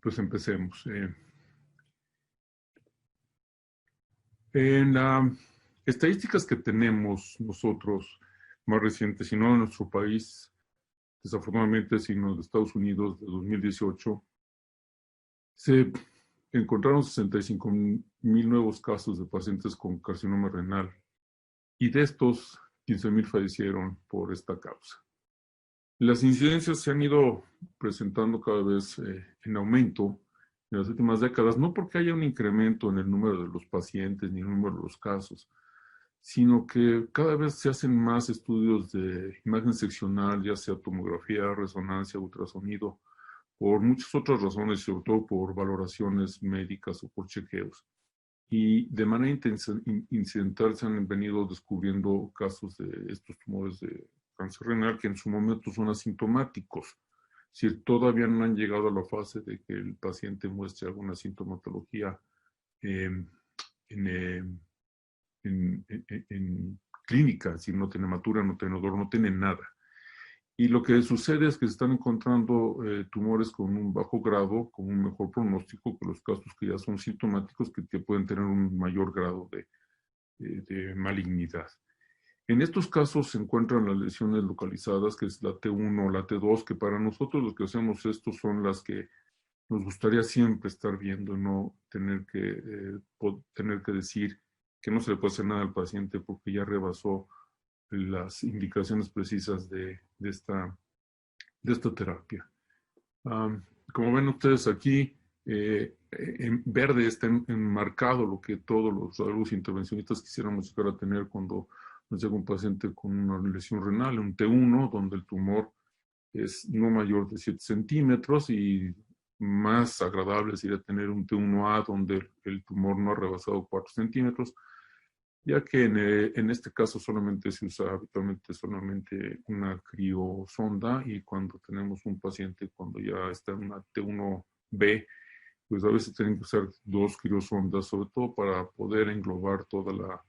Pues empecemos. En las estadísticas que tenemos nosotros más recientes, y no en nuestro país, desafortunadamente, sino de Estados Unidos de 2018, se encontraron 65,000 nuevos casos de pacientes con carcinoma renal y de estos 15,000 fallecieron por esta causa. Las incidencias se han ido presentando cada vez en aumento en las últimas décadas, no porque haya un incremento en el número de los pacientes ni el número de los casos, sino que cada vez se hacen más estudios de imagen seccional, ya sea tomografía, resonancia, ultrasonido, por muchas otras razones, sobre todo por valoraciones médicas o por chequeos. Y de manera incidental se han venido descubriendo casos de estos tumores de cáncer renal que en su momento son asintomáticos. Si todavía no han llegado a la fase de que el paciente muestre alguna sintomatología en clínica, si no tiene hematura, no tiene dolor, no tiene nada. Y lo que sucede es que se están encontrando tumores con un bajo grado, con un mejor pronóstico que los casos que ya son sintomáticos, que pueden tener un mayor grado de malignidad. En estos casos se encuentran las lesiones localizadas, que es la T1 o la T2, que para nosotros los que hacemos esto son las que nos gustaría siempre estar viendo, no tener que decir que no se le puede hacer nada al paciente porque ya rebasó las indicaciones precisas de esta terapia. Como ven ustedes aquí, en verde está enmarcado lo que todos los radiólogos intervencionistas quisiéramos llegar a tener cuando nos llega un paciente con una lesión renal, un T1, donde el tumor es no mayor de 7 centímetros y más agradable sería tener un T1A donde el tumor no ha rebasado 4 centímetros, ya que en este caso solamente se usa habitualmente solamente una criosonda, y cuando tenemos un paciente cuando ya está en una T1B, pues a veces tienen que usar 2 criosondas, sobre todo para poder englobar toda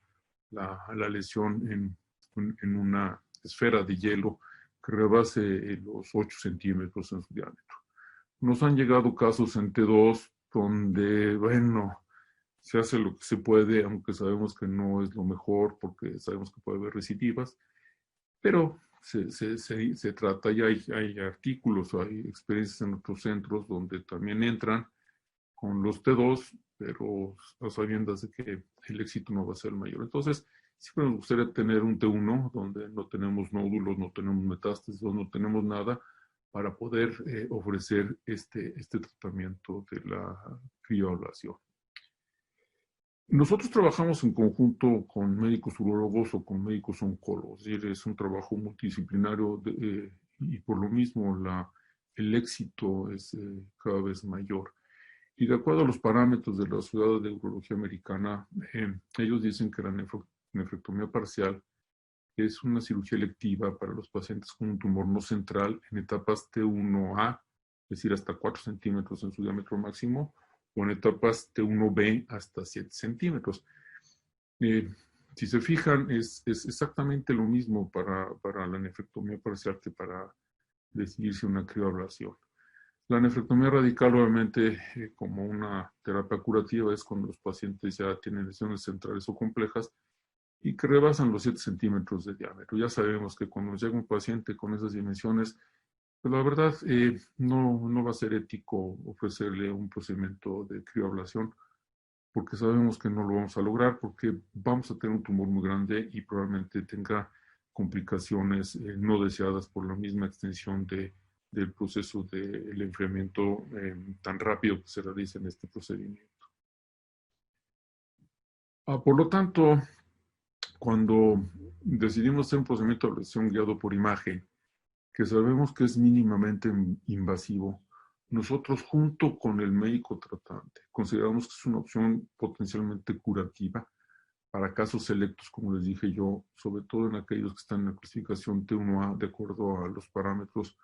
la lesión en una esfera de hielo que rebase los 8 centímetros en su diámetro. Nos han llegado casos en T2 donde, bueno, se hace lo que se puede, aunque sabemos que no es lo mejor porque sabemos que puede haber recidivas, pero se trata, y hay artículos, hay experiencias en otros centros donde también entran con los T2, pero a sabiendas de que el éxito no va a ser el mayor. Entonces, siempre nos gustaría tener un T1 donde no tenemos nódulos, no tenemos metástasis, no tenemos nada, para poder ofrecer este tratamiento de la crioablación. Nosotros trabajamos en conjunto con médicos urólogos o con médicos oncólogos, es decir, es un trabajo multidisciplinario y por lo mismo el éxito es cada vez mayor. Y de acuerdo a los parámetros de la Sociedad de Urología Americana, ellos dicen que la nefrectomía parcial es una cirugía electiva para los pacientes con un tumor no central en etapas T1A, es decir, hasta 4 centímetros en su diámetro máximo, o en etapas T1B hasta 7 centímetros. Si se fijan, es exactamente lo mismo para la nefrectomía parcial que para decidirse una crioablación. La nefrectomía radical, obviamente, como una terapia curativa, es cuando los pacientes ya tienen lesiones centrales o complejas y que rebasan los 7 centímetros de diámetro. Ya sabemos que cuando llega un paciente con esas dimensiones, pues la verdad no va a ser ético ofrecerle un procedimiento de crioablación, porque sabemos que no lo vamos a lograr, porque vamos a tener un tumor muy grande y probablemente tenga complicaciones no deseadas por la misma extensión del proceso del enfriamiento tan rápido que se realiza en este procedimiento. Por lo tanto, cuando decidimos hacer un procedimiento de ablación guiado por imagen, que sabemos que es mínimamente invasivo, nosotros junto con el médico tratante consideramos que es una opción potencialmente curativa para casos selectos, como les dije yo, sobre todo en aquellos que están en la clasificación T1A de acuerdo a los parámetros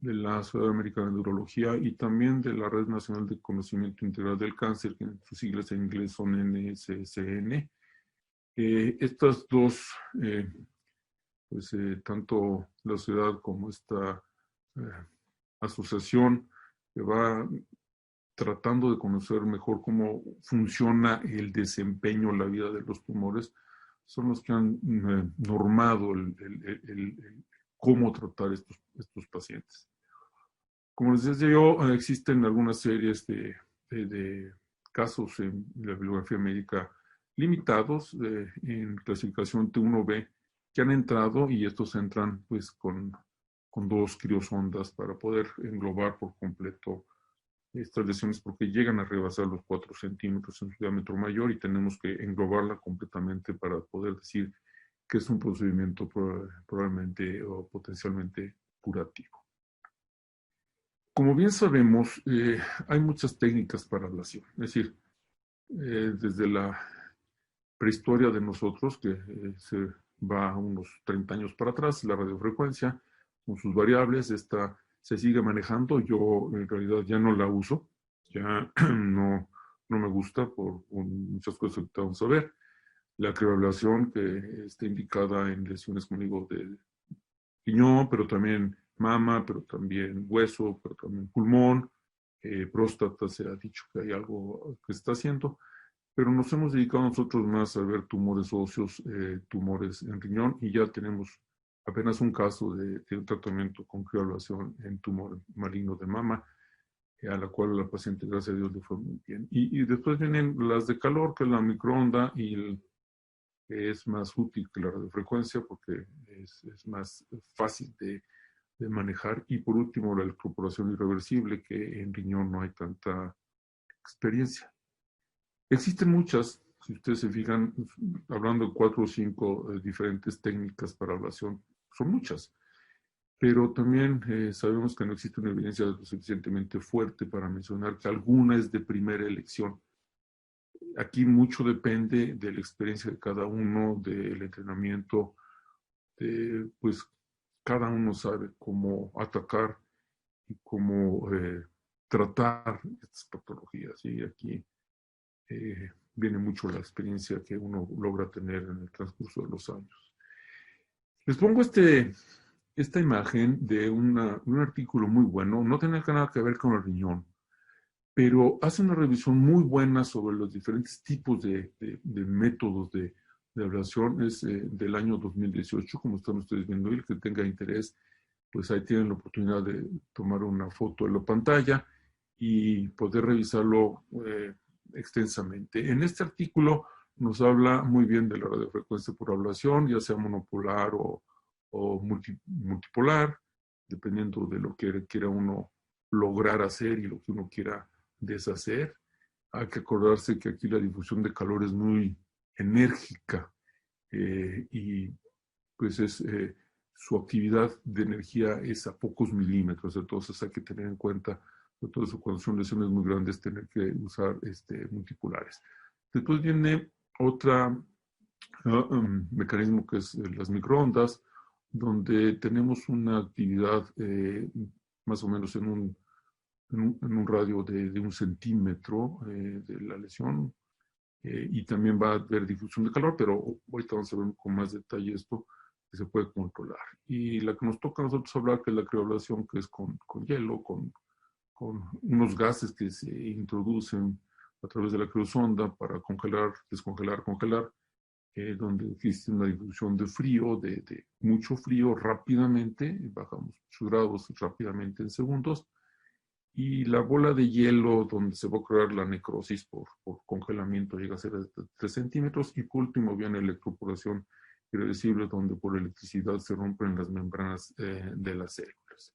de la Sociedad Americana de Urología y también de la Red Nacional de Conocimiento Integral del Cáncer, que sus siglas en inglés son NSCN. Estas dos, tanto la sociedad como esta asociación que va tratando de conocer mejor cómo funciona el desempeño, la vida de los tumores, son los que han normado cómo tratar estos pacientes. Como les decía yo, existen algunas series de casos en la bibliografía médica limitados en clasificación T1B que han entrado, y estos entran pues con 2 criosondas para poder englobar por completo estas lesiones, porque llegan a rebasar los 4 centímetros en su diámetro mayor y tenemos que englobarla completamente para poder decir que es un procedimiento probablemente o potencialmente curativo. Como bien sabemos, hay muchas técnicas para ablación. Es decir, desde la prehistoria de nosotros, que se va a unos 30 años para atrás, la radiofrecuencia, con sus variables, esta se sigue manejando. Yo en realidad ya no la uso, ya no me gusta por muchas cosas que vamos a ver. La crioablación, que está indicada en lesiones, como digo, de riñón, pero también mama, pero también hueso, pero también pulmón, próstata, se ha dicho que hay algo que está haciendo, pero nos hemos dedicado nosotros más a ver tumores óseos, tumores en riñón, y ya tenemos apenas un caso de un tratamiento con crioablación en tumor maligno de mama, a la cual la paciente, gracias a Dios, le fue muy bien. Y después vienen las de calor, que es la microonda, y que es más útil que la radiofrecuencia porque es más fácil de manejar. Y por último, la electroporación irreversible, que en riñón no hay tanta experiencia. Existen muchas, si ustedes se fijan, hablando de 4 o 5 diferentes técnicas para ablación, son muchas, pero también sabemos que no existe una evidencia lo suficientemente fuerte para mencionar que alguna es de primera elección. Aquí mucho depende de la experiencia de cada uno, del entrenamiento, pues cada uno sabe cómo atacar y cómo tratar estas patologías. Y aquí viene mucho la experiencia que uno logra tener en el transcurso de los años. Les pongo esta imagen de un artículo muy bueno, no tiene nada que ver con el riñón, pero hace una revisión muy buena sobre los diferentes tipos de métodos de ablación. Es del año 2018, como están ustedes viendo, y el que tenga interés, pues ahí tienen la oportunidad de tomar una foto de la pantalla y poder revisarlo extensamente. En este artículo nos habla muy bien de la radiofrecuencia por ablación, ya sea monopolar o multipolar, dependiendo de lo que quiera uno lograr hacer y lo que uno quiera deshacer. Hay que acordarse que aquí la difusión de calor es muy enérgica y pues su actividad de energía es a pocos milímetros, entonces hay que tener en cuenta, sobre todo eso cuando son lesiones muy grandes, tener que usar multipolares. Después viene otro mecanismo que es las microondas, donde tenemos una actividad más o menos en un radio de 1 centímetro de la lesión, y también va a haber difusión de calor, pero ahorita vamos a ver con más detalle esto, que se puede controlar. Y la que nos toca a nosotros hablar, que es la crioablación, que es con hielo, con unos gases que se introducen a través de la criosonda para congelar, descongelar, congelar, donde existe una difusión de frío, de mucho frío rápidamente, bajamos 8 grados rápidamente en segundos, y la bola de hielo donde se va a crear la necrosis por congelamiento llega a ser de 3 centímetros, y por último viene la electroporación irreversible, donde por electricidad se rompen las membranas de las células.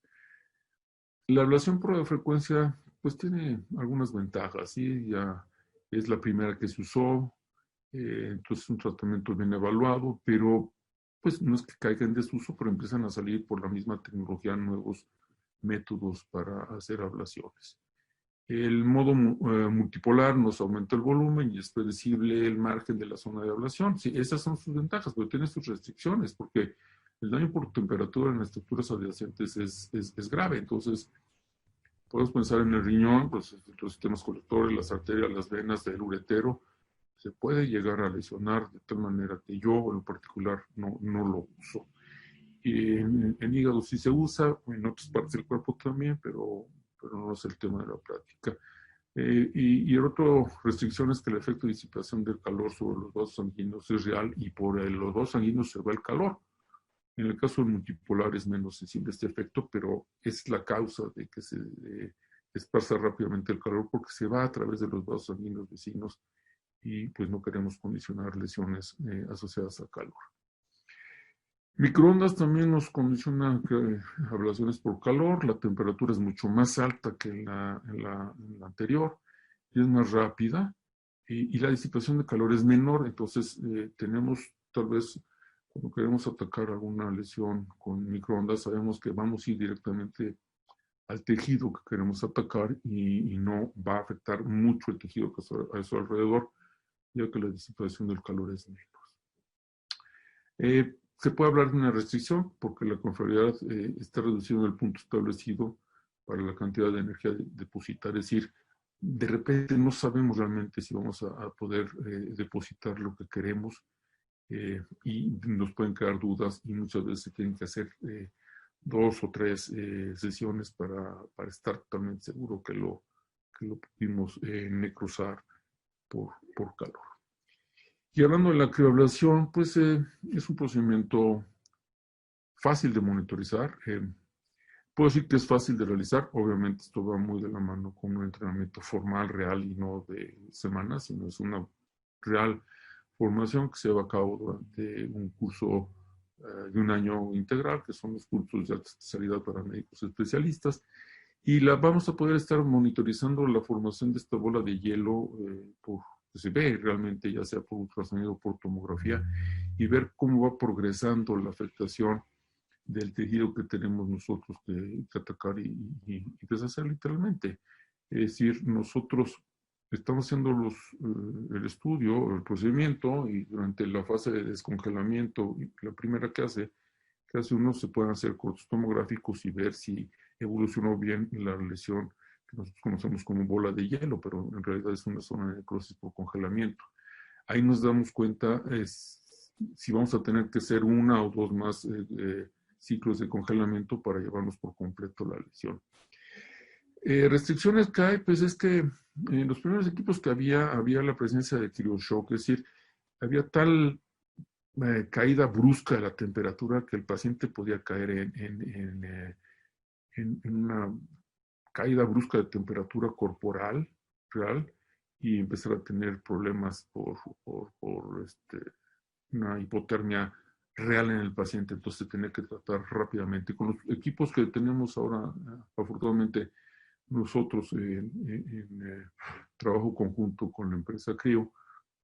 La ablación por radiofrecuencia pues tiene algunas ventajas, ¿sí? Ya es la primera que se usó, entonces un tratamiento bien evaluado, pero pues no es que caiga en desuso, pero empiezan a salir por la misma tecnología nuevos métodos para hacer ablaciones. El modo multipolar nos aumenta el volumen y es predecible el margen de la zona de ablación. Sí, esas son sus ventajas, pero tiene sus restricciones, porque el daño por temperatura en las estructuras adyacentes es grave. Entonces, podemos pensar en el riñón, pues, los sistemas colectores, las arterias, las venas, el uretero. Se puede llegar a lesionar de tal manera que yo en particular no lo uso. Y en hígado sí se usa, en otras partes del cuerpo también, pero no es el tema de la práctica. Y otra restricción es que el efecto de disipación del calor sobre los vasos sanguíneos es real y por los vasos sanguíneos se va el calor. En el caso del multipolar es menos sensible este efecto, pero es la causa de que se esparza rápidamente el calor porque se va a través de los vasos sanguíneos vecinos y pues no queremos condicionar lesiones asociadas al calor. Microondas también nos condicionan ablaciones por calor, la temperatura es mucho más alta que en la anterior y es más rápida y la disipación de calor es menor, entonces tenemos tal vez cuando queremos atacar alguna lesión con microondas sabemos que vamos a ir directamente al tejido que queremos atacar y no va a afectar mucho el tejido que está a su alrededor, ya que la disipación del calor es menos. Se puede hablar de una restricción porque la contrariedad está reducido en el punto establecido para la cantidad de energía depositar. Es decir, de repente no sabemos realmente si vamos a poder depositar lo que queremos y nos pueden quedar dudas y muchas veces se tienen que hacer 2 o 3 sesiones para estar totalmente seguro que lo pudimos necrosar por calor. Y hablando de la crioablación, pues es un procedimiento fácil de monitorizar. Puedo decir que es fácil de realizar. Obviamente esto va muy de la mano con un entrenamiento formal, real y no de semanas, sino es una real formación que se lleva a cabo durante un curso de un año integral, que son los cursos de alta especialidad para médicos especialistas. Y vamos a poder estar monitorizando la formación de esta bola de hielo que se ve realmente, ya sea por ultrasonido o por tomografía, y ver cómo va progresando la afectación del tejido que tenemos nosotros que atacar y deshacer literalmente. Es decir, nosotros estamos haciendo el estudio, el procedimiento, y durante la fase de descongelamiento, la primera que hace uno, se pueden hacer cortes tomográficos y ver si evolucionó bien la lesión que nosotros conocemos como bola de hielo, pero en realidad es una zona de necrosis por congelamiento. Ahí nos damos cuenta si vamos a tener que hacer 1 o 2 más ciclos de congelamiento para llevarnos por completo la lesión. Restricciones que hay, pues es que en los primeros equipos que había la presencia de crioshock, es decir, había tal caída brusca de la temperatura que el paciente podía caer en una caída brusca de temperatura corporal real y empezar a tener problemas por una hipotermia real en el paciente, entonces se tiene que tratar rápidamente. Con los equipos que tenemos ahora, afortunadamente, nosotros en trabajo conjunto con la empresa CRIO,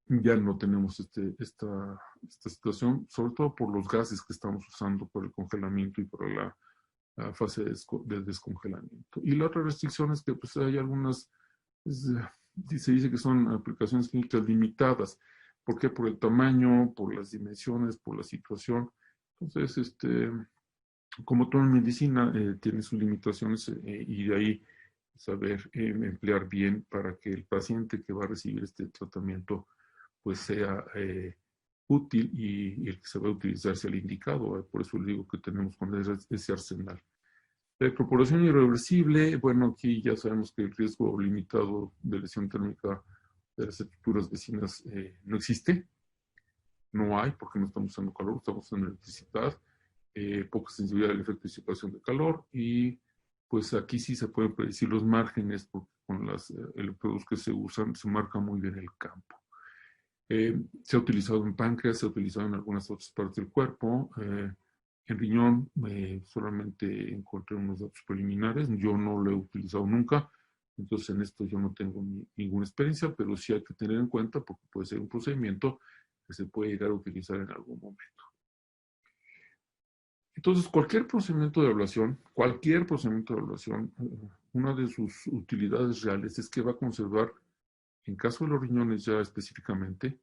ya no tenemos esta situación, sobre todo por los gases que estamos usando por el congelamiento y por la fase de descongelamiento. Y la otra restricción es que pues, hay algunas, se dice que son aplicaciones clínicas limitadas. ¿Por qué? Por el tamaño, por las dimensiones, por la situación. Entonces, como todo en medicina, tiene sus limitaciones y de ahí saber emplear bien para que el paciente que va a recibir este tratamiento pues sea útil y el que se va a utilizar sea el indicado. Por eso le digo que tenemos con ese arsenal. La incorporación irreversible, bueno, aquí ya sabemos que el riesgo limitado de lesión térmica de las estructuras vecinas no existe. No hay, porque no estamos usando calor, estamos usando electricidad, poca sensibilidad al efecto de disipación de calor y pues aquí sí se pueden predecir los márgenes porque con los electrodos que se usan se marca muy bien el campo. Se ha utilizado en páncreas, se ha utilizado en algunas otras partes del cuerpo. En riñón solamente encontré unos datos preliminares, yo no lo he utilizado nunca, entonces en esto yo no tengo ninguna experiencia, pero sí hay que tener en cuenta porque puede ser un procedimiento que se puede llegar a utilizar en algún momento. Entonces, cualquier procedimiento de ablación, una de sus utilidades reales es que va a conservar, en caso de los riñones ya específicamente,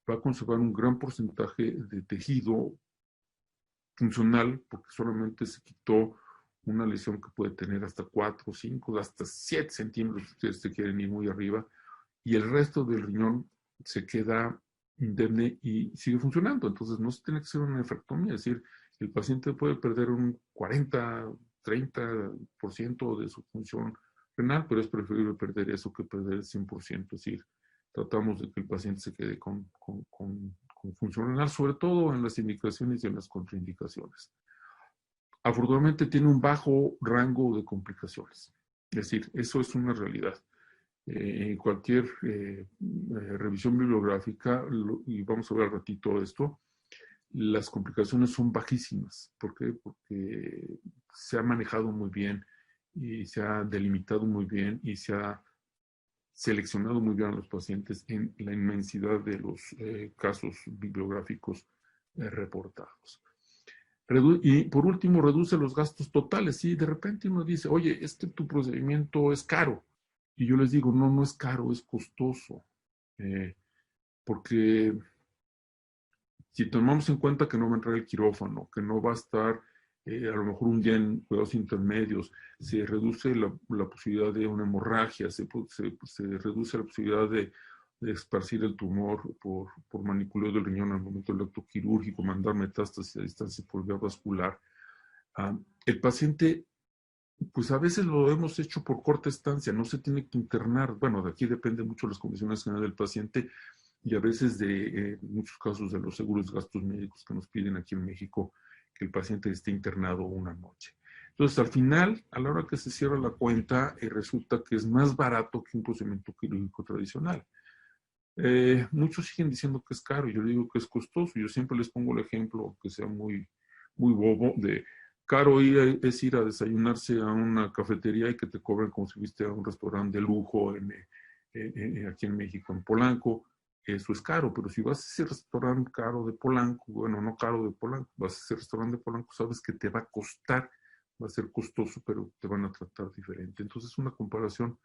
va a conservar un gran porcentaje de tejido funcional, porque solamente se quitó una lesión que puede tener hasta 4, 5, hasta 7 centímetros, si ustedes se quieren ir muy arriba, y el resto del riñón se queda indemne y sigue funcionando. Entonces no se tiene que hacer una nefrectomía, es decir, el paciente puede perder un 40, 30% de su función renal, pero es preferible perder eso que perder el 100%. Es decir, tratamos de que el paciente se quede con función renal, sobre todo en las indicaciones y en las contraindicaciones. Afortunadamente tiene un bajo rango de complicaciones. Es decir, eso es una realidad. En cualquier revisión bibliográfica, y vamos a ver al ratito esto, las complicaciones son bajísimas. ¿Por qué? Porque se ha manejado muy bien y se ha delimitado muy bien y se ha seleccionado muy bien a los pacientes en la inmensidad de los casos bibliográficos reportados. Y por último, reduce los gastos totales. Si de repente uno dice, oye, tu procedimiento es caro. Y yo les digo, no, no es caro, es costoso. Porque si tomamos en cuenta que no va a entrar el quirófano, que no va a estar a lo mejor un día en cuidados intermedios, se reduce la posibilidad de una hemorragia, se reduce la posibilidad de esparcir el tumor por manipuleo del riñón al momento del acto quirúrgico, mandar metástasis a distancia por vía vascular. El paciente, pues a veces lo hemos hecho por corta estancia, no se tiene que internar. Bueno, de aquí depende mucho las condiciones generales del paciente y a veces de muchos casos de los seguros de gastos médicos que nos piden aquí en México que el paciente esté internado una noche. Entonces, al final, a la hora que se cierra la cuenta, resulta que es más barato que un procedimiento quirúrgico tradicional. Muchos siguen diciendo que es caro, yo digo que es costoso. Yo siempre les pongo el ejemplo, que sea muy, muy bobo, de caro es ir a desayunarse a una cafetería y que te cobren como si fuiste a un restaurante de lujo aquí en México, en Polanco. Eso es caro, pero si vas a ese restaurante caro de Polanco, bueno, no caro de Polanco, vas a ese restaurante de Polanco, sabes que te va a costar, va a ser costoso, pero te van a tratar diferente. Entonces, es una comparación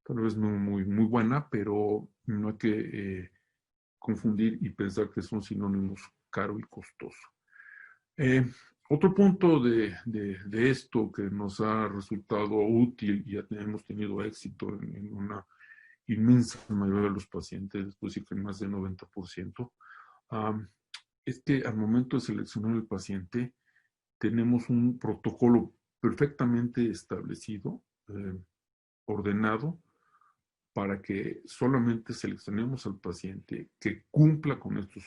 tal vez no muy buena, pero no hay que confundir y pensar que son sinónimos caro y costoso. Otro punto de esto que nos ha resultado útil y ya hemos tenido éxito en una inmensa mayoría de los pacientes, después sí que en más del 90%, es que al momento de seleccionar el paciente tenemos un protocolo perfectamente establecido, ordenado, para que solamente seleccionemos al paciente que cumpla con estos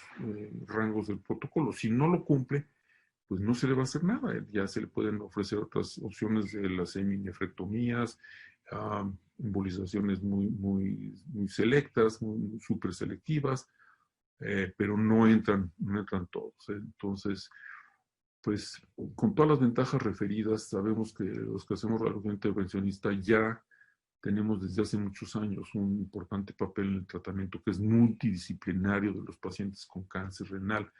rangos del protocolo. Si no lo cumple, pues no se le va a hacer nada. Ya se le pueden ofrecer otras opciones de las seminefrectomías, embolizaciones muy selectas, muy súper selectivas, pero no entran todos. Entonces, pues con todas las ventajas referidas, sabemos que los que hacemos radiología intervencionista ya tenemos desde hace muchos años un importante papel en el tratamiento que es multidisciplinario de los pacientes con cáncer renal.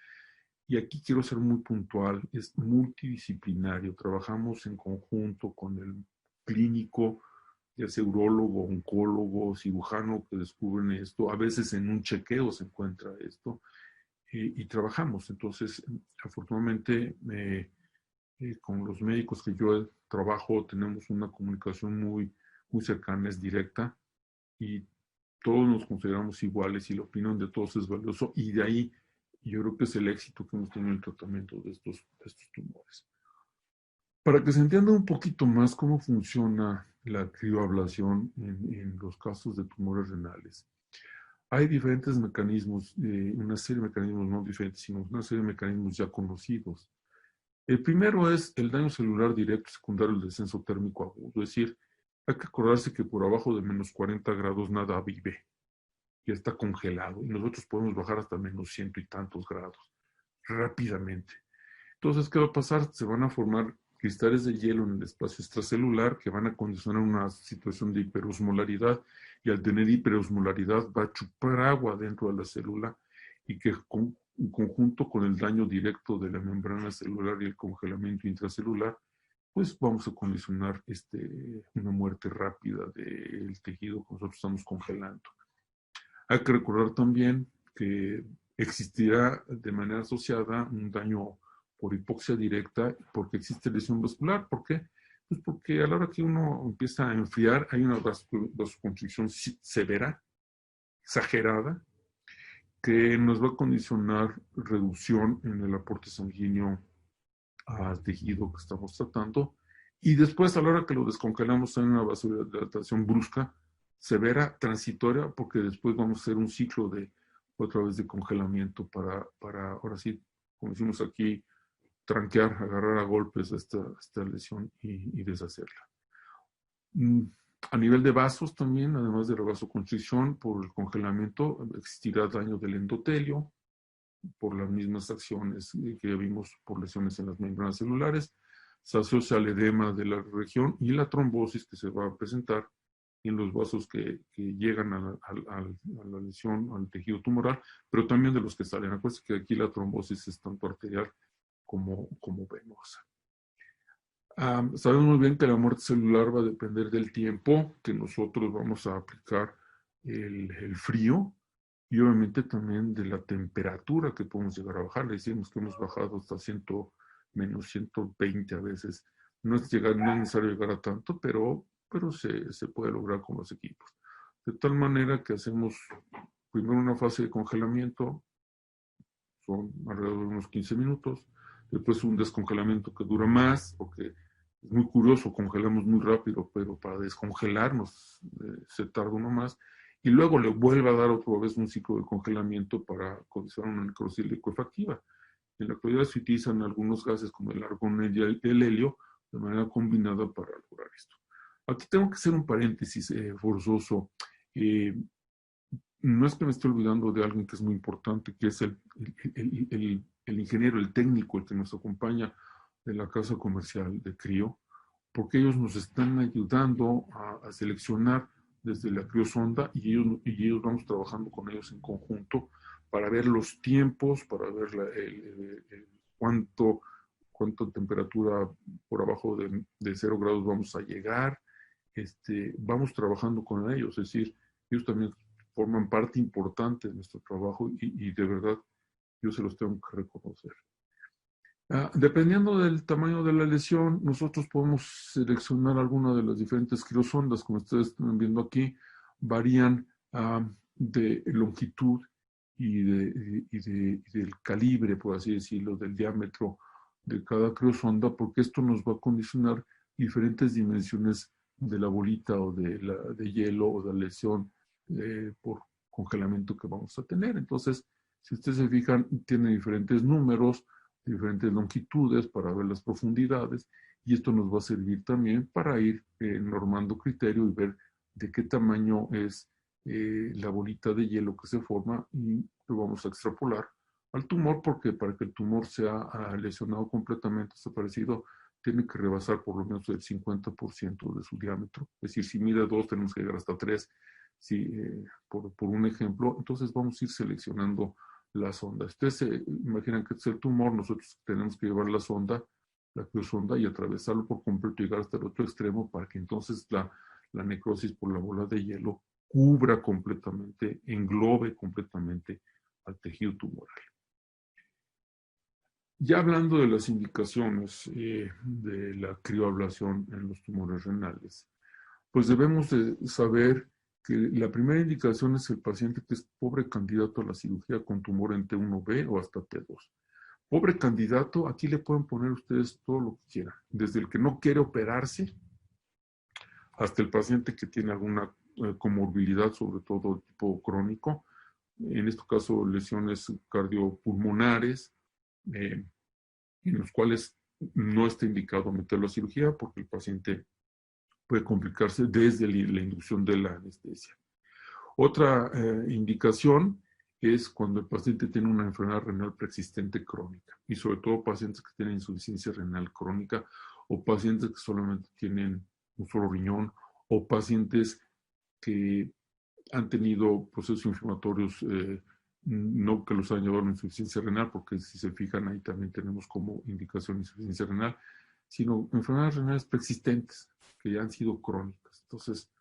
Y aquí quiero ser muy puntual, es multidisciplinario. Trabajamos en conjunto con el clínico, ya sea urólogo, oncólogo, cirujano que descubren esto. A veces en un chequeo se encuentra esto y trabajamos. Entonces, afortunadamente, con los médicos que yo trabajo tenemos una comunicación muy cercana, es directa y todos nos consideramos iguales y la opinión de todos es valioso y de ahí yo creo que es el éxito que hemos tenido en el tratamiento de estos tumores. Para que se entienda un poquito más cómo funciona la crioablación en los casos de tumores renales, hay diferentes mecanismos, una serie de mecanismos no diferentes, sino una serie de mecanismos ya conocidos. El primero es el daño celular directo secundario del descenso térmico agudo, es decir, hay que acordarse que por abajo de menos 40 grados nada vive, ya está congelado y nosotros podemos bajar hasta menos 100 y tantos grados rápidamente. Entonces, ¿qué va a pasar? Se van a formar cristales de hielo en el espacio extracelular que van a condicionar una situación de hiperosmolaridad y al tener hiperosmolaridad va a chupar agua dentro de la célula y que en conjunto con el daño directo de la membrana celular y el congelamiento intracelular, pues vamos a condicionar una muerte rápida del tejido que nosotros estamos congelando. Hay que recordar también que existirá de manera asociada un daño por hipoxia directa porque existe lesión vascular. ¿Por qué? Pues porque a la hora que uno empieza a enfriar hay una vasoconstricción severa, exagerada, que nos va a condicionar reducción en el aporte sanguíneo al tejido que estamos tratando Y después, a la hora que lo descongelamos en una vasodilatación brusca, severa, transitoria, porque después vamos a hacer un ciclo de otra vez de congelamiento para ahora sí, como decimos aquí, tranquear, agarrar a golpes esta lesión y deshacerla. A nivel de vasos también, además de la vasoconstricción, por el congelamiento existirá daño del endotelio, por las mismas acciones que vimos por lesiones en las membranas celulares, se asocia al edema de la región y la trombosis que se va a presentar en los vasos que llegan a la lesión, al tejido tumoral, pero también de los que salen. Acuérdense que aquí la trombosis es tanto arterial como venosa. Sabemos muy bien que la muerte celular va a depender del tiempo que nosotros vamos a aplicar el frío y obviamente también de la temperatura que podemos llegar a bajar. Le decimos que hemos bajado hasta menos 120 a veces. No es necesario llegar a tanto, pero se puede lograr con los equipos. De tal manera que hacemos primero una fase de congelamiento, son alrededor de unos 15 minutos, después un descongelamiento que dura más, porque es muy curioso, congelamos muy rápido, pero para descongelarnos se tarda uno más, y luego le vuelve a dar otra vez un ciclo de congelamiento para condicionar una necrosis licuefactiva. En la actualidad se utilizan algunos gases como el argón y el helio de manera combinada para lograr esto. Aquí tengo que hacer un paréntesis forzoso. No es que me esté olvidando de alguien que es muy importante, que es el ingeniero, el técnico, el que nos acompaña de la casa comercial de Crio, porque ellos nos están ayudando a seleccionar desde la criosonda y ellos vamos trabajando con ellos en conjunto para ver los tiempos, para ver cuánto temperatura por abajo de 0 grados vamos a llegar. Vamos trabajando con ellos, es decir, ellos también forman parte importante de nuestro trabajo y de verdad yo se los tengo que reconocer. Dependiendo del tamaño de la lesión, nosotros podemos seleccionar alguna de las diferentes criosondas, como ustedes están viendo aquí, varían de longitud y del calibre, por así decirlo, del diámetro de cada criosonda, porque esto nos va a condicionar diferentes dimensiones de la bolita o de hielo o de la lesión por congelamiento que vamos a tener. Entonces, si ustedes se fijan, tiene diferentes números, diferentes longitudes para ver las profundidades, y esto nos va a servir también para ir normando criterio y ver de qué tamaño es la bolita de hielo que se forma y lo vamos a extrapolar al tumor, porque para que el tumor sea lesionado completamente, desaparecido, tiene que rebasar por lo menos el 50% de su diámetro. Es decir, si mide 2, tenemos que llegar hasta 3, si, por un ejemplo. Entonces vamos a ir seleccionando la sonda. Ustedes se imaginan que es el tumor, nosotros tenemos que llevar la sonda, la criosonda, y atravesarlo por completo y llegar hasta el otro extremo para que entonces la necrosis por la bola de hielo cubra completamente, englobe completamente al tejido tumoral. Ya hablando de las indicaciones de la crioablación en los tumores renales, pues debemos de saber que la primera indicación es el paciente que es pobre candidato a la cirugía con tumor en T1B o hasta T2. Pobre candidato, aquí le pueden poner ustedes todo lo que quieran, desde el que no quiere operarse hasta el paciente que tiene alguna comorbilidad, sobre todo tipo crónico, en este caso lesiones cardiopulmonares, en los cuales no está indicado meterlo a cirugía porque el paciente puede complicarse desde la inducción de la anestesia. Otra indicación es cuando el paciente tiene una enfermedad renal preexistente crónica, y sobre todo pacientes que tienen insuficiencia renal crónica o pacientes que solamente tienen un solo riñón o pacientes que han tenido procesos inflamatorios no que los hayan llevado a la insuficiencia renal, porque si se fijan ahí también tenemos como indicación insuficiencia renal, sino enfermedades renales preexistentes que ya han sido crónicas. Entonces,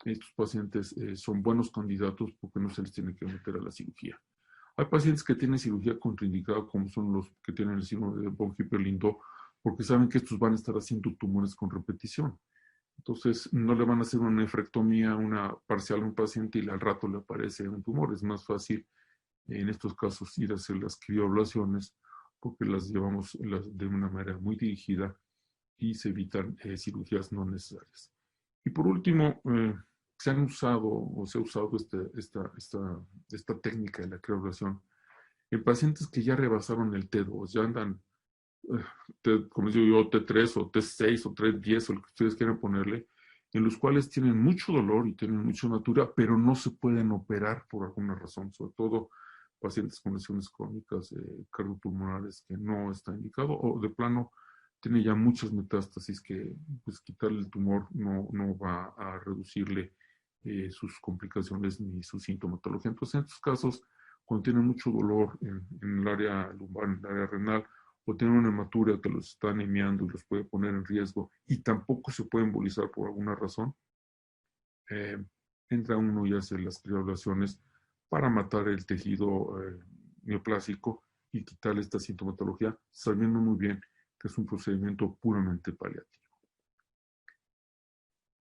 estos pacientes son buenos candidatos porque no se les tiene que meter a la cirugía. Hay pacientes que tienen cirugía contraindicada, como son los que tienen el síndrome de von Hippel-Lindau, porque saben que estos van a estar haciendo tumores con repetición. Entonces, no le van a hacer una nefrectomía, una parcial a un paciente y al rato le aparece un tumor. Es más fácil, en estos casos, ir a hacer las crioablaciones porque las llevamos de una manera muy dirigida y se evitan cirugías no necesarias. Y por último, se han usado o se ha usado esta técnica de la crioablación en pacientes que ya rebasaron el T2, ya andan, como digo yo, T3 o T6 o T10 o lo que ustedes quieran ponerle, en los cuales tienen mucho dolor y tienen mucha hematura, pero no se pueden operar por alguna razón, sobre todo pacientes con lesiones crónicas cardiopulmonares que no está indicado o de plano tiene ya muchas metástasis que pues quitarle el tumor no va a reducirle sus complicaciones ni su sintomatología. Entonces, en estos casos, cuando tienen mucho dolor en el área lumbar, en el área renal, o tienen una hematuria que los está anemiando y los puede poner en riesgo, y tampoco se puede embolizar por alguna razón, entra uno y hace las crioablaciones para matar el tejido neoplásico y quitarle esta sintomatología, sabiendo muy bien que es un procedimiento puramente paliativo.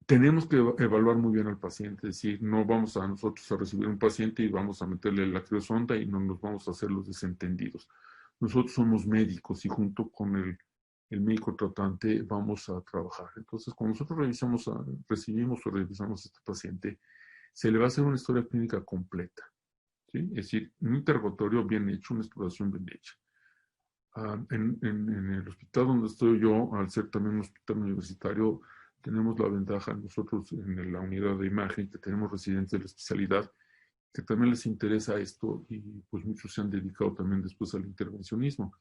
Tenemos que evaluar muy bien al paciente, es decir, no vamos a nosotros a recibir un paciente y vamos a meterle la criosonda y no nos vamos a hacer los desentendidos. Nosotros somos médicos y junto con el médico tratante vamos a trabajar. Entonces, cuando nosotros recibimos o revisamos a este paciente, se le va a hacer una historia clínica completa, ¿sí? Es decir, un interrogatorio bien hecho, una exploración bien hecha. En el hospital donde estoy yo, al ser también un hospital universitario, tenemos la ventaja nosotros en la unidad de imagen que tenemos residentes de la especialidad que también les interesa esto y pues muchos se han dedicado también después al intervencionismo.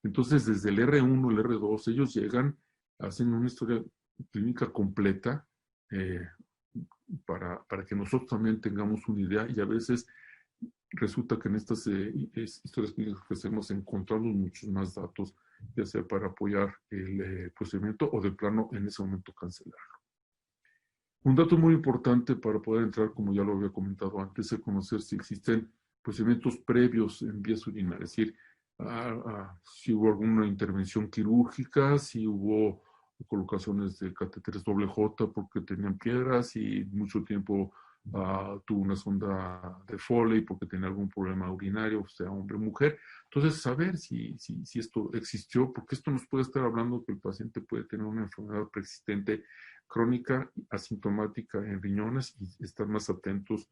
Entonces, desde el R1, el R2, ellos llegan, hacen una historia clínica completa para que nosotros también tengamos una idea y a veces resulta que en estas historias clínicas que hacemos encontramos muchos más datos, ya sea para apoyar el procedimiento o de plano en ese momento cancelarlo. Un dato muy importante para poder entrar, como ya lo había comentado antes, es conocer si existen procedimientos previos en vías urinarias, es decir, si hubo alguna intervención quirúrgica, si hubo colocaciones de catéteres doble J porque tenían piedras y mucho tiempo tuvo una sonda de Foley porque tenía algún problema urinario, o sea, hombre o mujer. Entonces, saber si esto existió, porque esto nos puede estar hablando que el paciente puede tener una enfermedad persistente crónica, asintomática en riñones y estar más atentos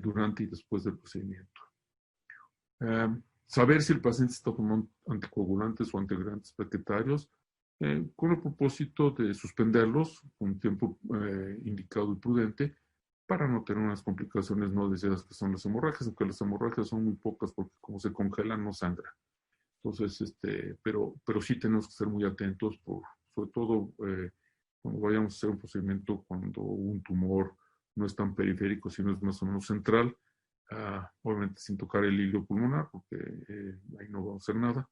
durante y después del procedimiento. Saber si el paciente está tomando anticoagulantes o antiagregantes plaquetarios con el propósito de suspenderlos con tiempo indicado y prudente para no tener unas complicaciones no deseadas que son las hemorragias, aunque las hemorragias son muy pocas porque como se congelan no sangra. Entonces, pero sí tenemos que ser muy atentos, sobre todo cuando vayamos a hacer un procedimiento, cuando un tumor no es tan periférico, sino es más o menos central, obviamente sin tocar el hilo pulmonar, porque ahí no vamos a hacer nada,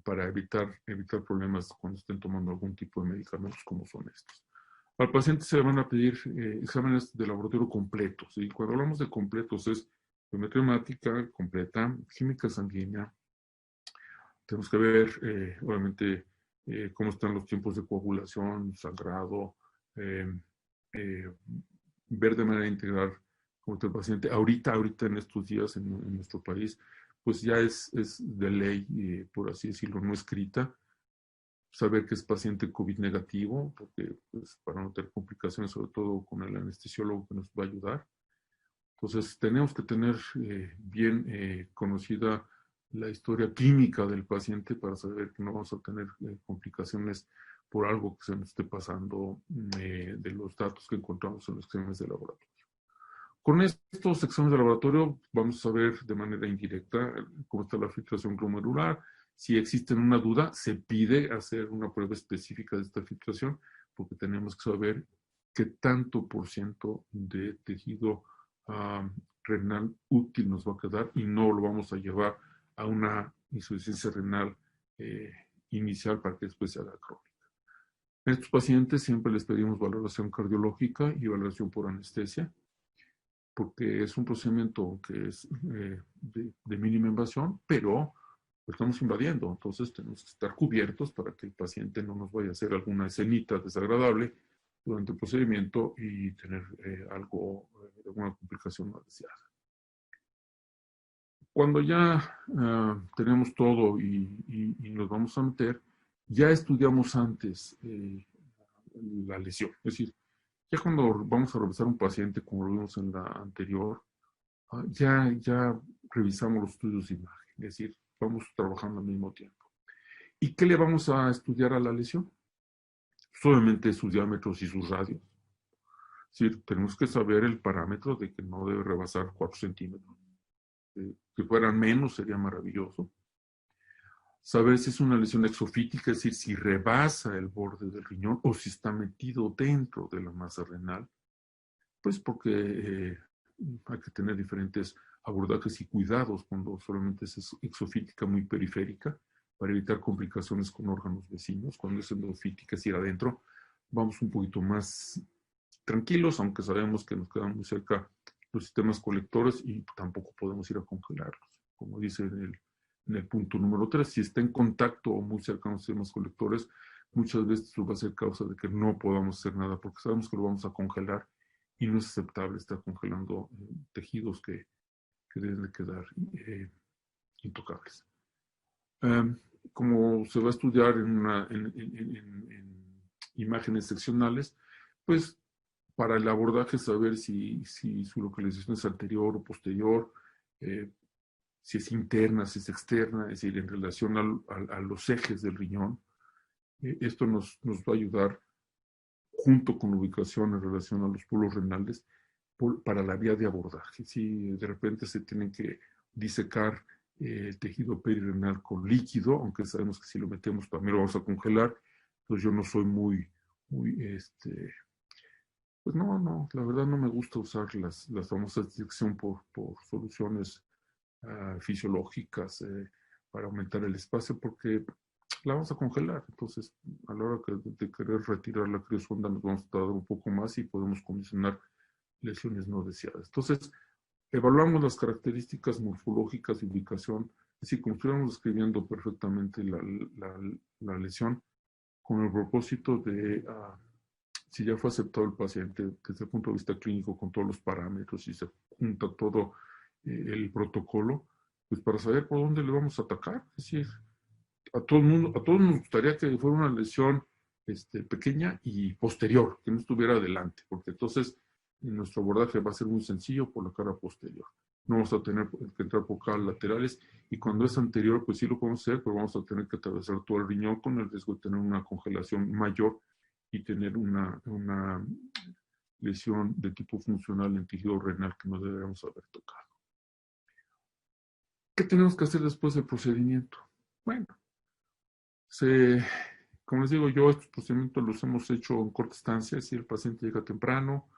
para evitar problemas cuando estén tomando algún tipo de medicamentos como son estos. Al paciente se le van a pedir exámenes de laboratorio completos, y cuando hablamos de completos es biometría hemática completa, química sanguínea, tenemos que ver, obviamente, cómo están los tiempos de coagulación, sangrado, eh, eh, ver de manera integral cómo está el paciente. Ahorita en estos días en nuestro país, pues ya es de ley, por así decirlo, no escrita, saber que es paciente COVID negativo, porque pues, para no tener complicaciones, sobre todo con el anestesiólogo que nos va a ayudar. Entonces, tenemos que tener bien conocida la historia clínica del paciente para saber que no vamos a tener complicaciones por algo que se nos esté pasando de los datos que encontramos en los exámenes de laboratorio. Con estos exámenes de laboratorio vamos a ver de manera indirecta cómo está la filtración glomerular. Si existe una duda, se pide hacer una prueba específica de esta filtración porque tenemos que saber qué tanto por ciento de tejido renal útil nos va a quedar y no lo vamos a llevar a una insuficiencia renal inicial para que después se haga crónica. En estos pacientes siempre les pedimos valoración cardiológica y valoración por anestesia, porque es un procedimiento que es de mínima invasión, pero lo estamos invadiendo, entonces tenemos que estar cubiertos para que el paciente no nos vaya a hacer alguna escenita desagradable durante el procedimiento y tener alguna complicación no deseada. Cuando ya tenemos todo y nos vamos a meter, ya estudiamos antes la lesión. Es decir, ya cuando vamos a revisar un paciente, como lo vimos en la anterior, ya revisamos los estudios de imagen. Es decir, vamos trabajando al mismo tiempo. ¿Y qué le vamos a estudiar a la lesión? Solamente sus diámetros y sus radios. Es decir, tenemos que saber el parámetro de que no debe rebasar 4 centímetros. Si fueran menos sería maravilloso. Saber si es una lesión exofítica, es decir, si rebasa el borde del riñón o si está metido dentro de la masa renal. Pues porque hay que tener diferentes abordajes y cuidados cuando solamente es exofítica muy periférica para evitar complicaciones con órganos vecinos. Cuando es endofítica, es ir adentro, vamos un poquito más tranquilos, aunque sabemos que nos quedan muy cerca los sistemas colectores y tampoco podemos ir a congelarlos. Como dice en el punto número 3, si está en contacto o muy cerca a los sistemas colectores, muchas veces eso va a ser causa de que no podamos hacer nada porque sabemos que lo vamos a congelar y no es aceptable estar congelando tejidos que deben de quedar intocables. Como se va a estudiar en imágenes seccionales, pues para el abordaje saber si su localización es anterior o posterior, si es interna, si es externa, es decir, en relación a los ejes del riñón. Esto nos va a ayudar junto con la ubicación en relación a los polos renales para la vía de abordaje. Si de repente se tienen que disecar el tejido perirenal con líquido, aunque sabemos que si lo metemos también lo vamos a congelar, pues yo no soy muy pues no, la verdad no me gusta usar las famosas disección por soluciones fisiológicas para aumentar el espacio porque la vamos a congelar. Entonces, a la hora de querer retirar la criosonda nos vamos a tardar un poco más y podemos condicionar lesiones no deseadas. Entonces, evaluamos las características morfológicas de ubicación, es decir, como estuviéramos describiendo perfectamente la lesión con el propósito de si ya fue aceptado el paciente desde el punto de vista clínico con todos los parámetros y se junta todo el protocolo, pues para saber por dónde le vamos a atacar. Es decir, a todos nos gustaría que fuera una lesión pequeña y posterior, que no estuviera adelante, porque entonces nuestro abordaje va a ser muy sencillo por la cara posterior. No vamos a tener que entrar por caras laterales y cuando es anterior, pues sí lo podemos hacer, pero vamos a tener que atravesar todo el riñón con el riesgo de tener una congelación mayor y tener una lesión de tipo funcional en tejido renal que no deberíamos haber tocado. ¿Qué tenemos que hacer después del procedimiento? Bueno, como les digo yo, estos procedimientos los hemos hecho en corta estancia, si el paciente llega temprano,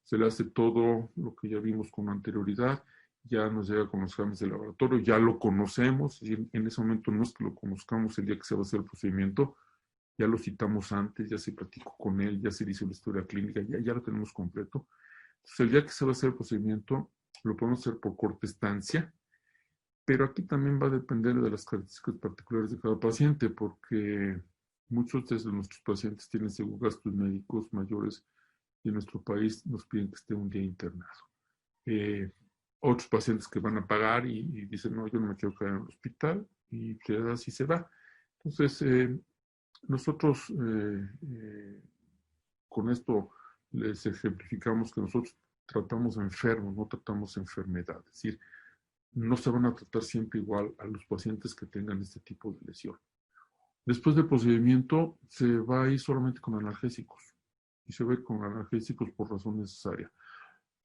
se le hace todo lo que ya vimos con anterioridad, ya nos llega con los exámenes de laboratorio, ya lo conocemos, y en ese momento no es que lo conozcamos el día que se va a hacer el procedimiento, ya lo citamos antes, ya se platicó con él, ya se hizo la historia clínica, ya lo tenemos completo. Entonces, el día que se va a hacer el procedimiento, lo podemos hacer por corta estancia, pero aquí también va a depender de las características particulares de cada paciente, porque muchos de nuestros pacientes tienen según gastos médicos mayores y en nuestro país nos piden que esté un día internado. Otros pacientes que van a pagar y dicen, no, yo no me quiero quedar en el hospital, y así se va. Entonces, nosotros con esto les ejemplificamos que nosotros tratamos enfermos, no tratamos enfermedad. Es decir, no se van a tratar siempre igual a los pacientes que tengan este tipo de lesión. Después del procedimiento se va a ir solamente con analgésicos y se va a ir con analgésicos por razón necesaria.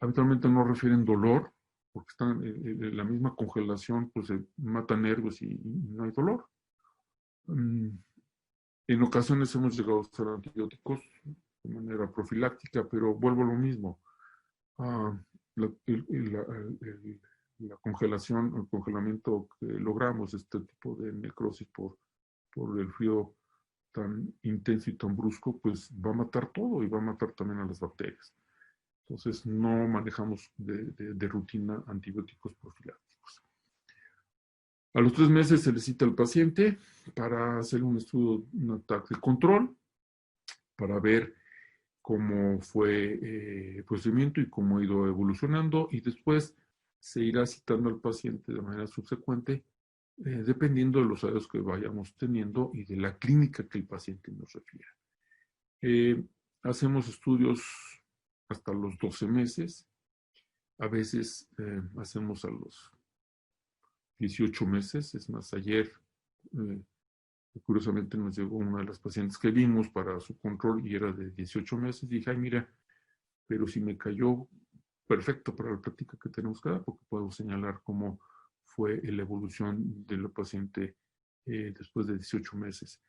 Habitualmente no refieren dolor porque están en la misma congelación, pues se matan nervios y no hay dolor. En ocasiones hemos llegado a usar antibióticos de manera profiláctica, pero vuelvo a lo mismo. La congelación, el congelamiento que logramos, este tipo de necrosis por el frío tan intenso y tan brusco, pues va a matar todo y va a matar también a las bacterias. Entonces no manejamos de rutina antibióticos profilácticos. A los 3 meses se le cita al paciente para hacer un estudio, un ataque de control, para ver cómo fue el procedimiento y cómo ha ido evolucionando, y después se irá citando al paciente de manera subsecuente dependiendo de los años que vayamos teniendo y de la clínica que el paciente nos refiera. Hacemos estudios hasta los 12 meses, a veces hacemos a los 18 meses, es más, ayer curiosamente nos llegó una de las pacientes que vimos para su control y era de 18 meses, dije, ay mira, pero si me cayó perfecto para la práctica que tenemos que dar, porque puedo señalar cómo fue la evolución de la paciente después de 18 meses.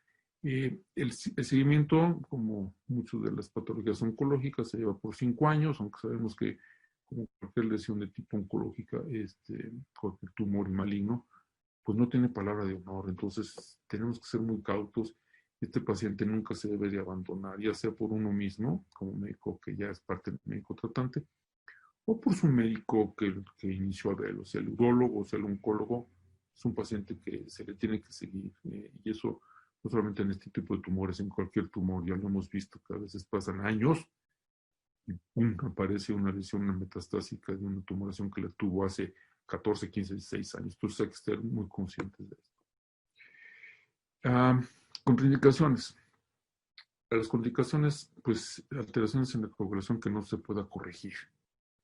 El seguimiento, como muchas de las patologías oncológicas, se lleva por 5 años, aunque sabemos que como cualquier lesión de tipo oncológica, cualquier tumor maligno, pues no tiene palabra de honor. Entonces tenemos que ser muy cautos. Este paciente nunca se debe de abandonar, ya sea por uno mismo, como médico que ya es parte del médico tratante, o por su médico que inició a él, o sea, el urólogo, o sea, el oncólogo. Es un paciente que se le tiene que seguir. Y eso no solamente en este tipo de tumores, en cualquier tumor, ya lo hemos visto que a veces pasan años y ¡pum!, aparece una lesión, una metastásica de una tumoración que la tuvo hace 14, 15, 16 años. Entonces hay que estar muy conscientes de esto. Contraindicaciones. Las contraindicaciones, pues alteraciones en la coagulación que no se pueda corregir.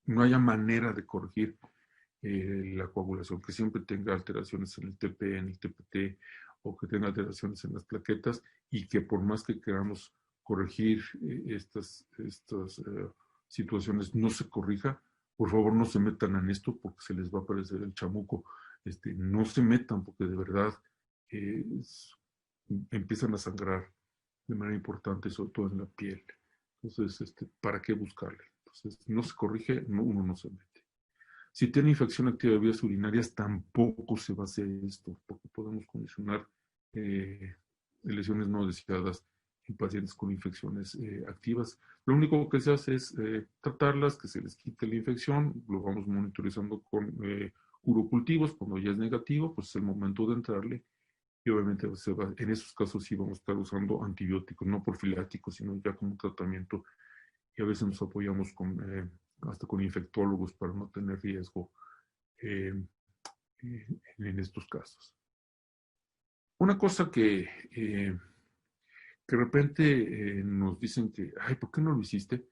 No haya manera de corregir la coagulación, que siempre tenga alteraciones en el TP, en el TPT, o que tenga alteraciones en las plaquetas, y que por más que queramos corregir estas situaciones no se corrija. Por favor, no se metan en esto porque se les va a aparecer el chamuco. No se metan porque de verdad empiezan a sangrar de manera importante, sobre todo en la piel. Entonces, ¿para qué buscarle? Entonces, no se corrige, uno no se mete. Si tiene infección activa de vías urinarias, tampoco se va a hacer esto, porque podemos condicionar lesiones no deseadas en pacientes con infecciones activas. Lo único que se hace es tratarlas, que se les quite la infección, lo vamos monitorizando con urocultivos. Cuando ya es negativo, pues es el momento de entrarle. Y obviamente en esos casos sí vamos a estar usando antibióticos, no profilácticos, sino ya como tratamiento. Y a veces nos apoyamos hasta con infectólogos para no tener riesgo en estos casos. Una cosa que de repente nos dicen que, ay, ¿por qué no lo hiciste?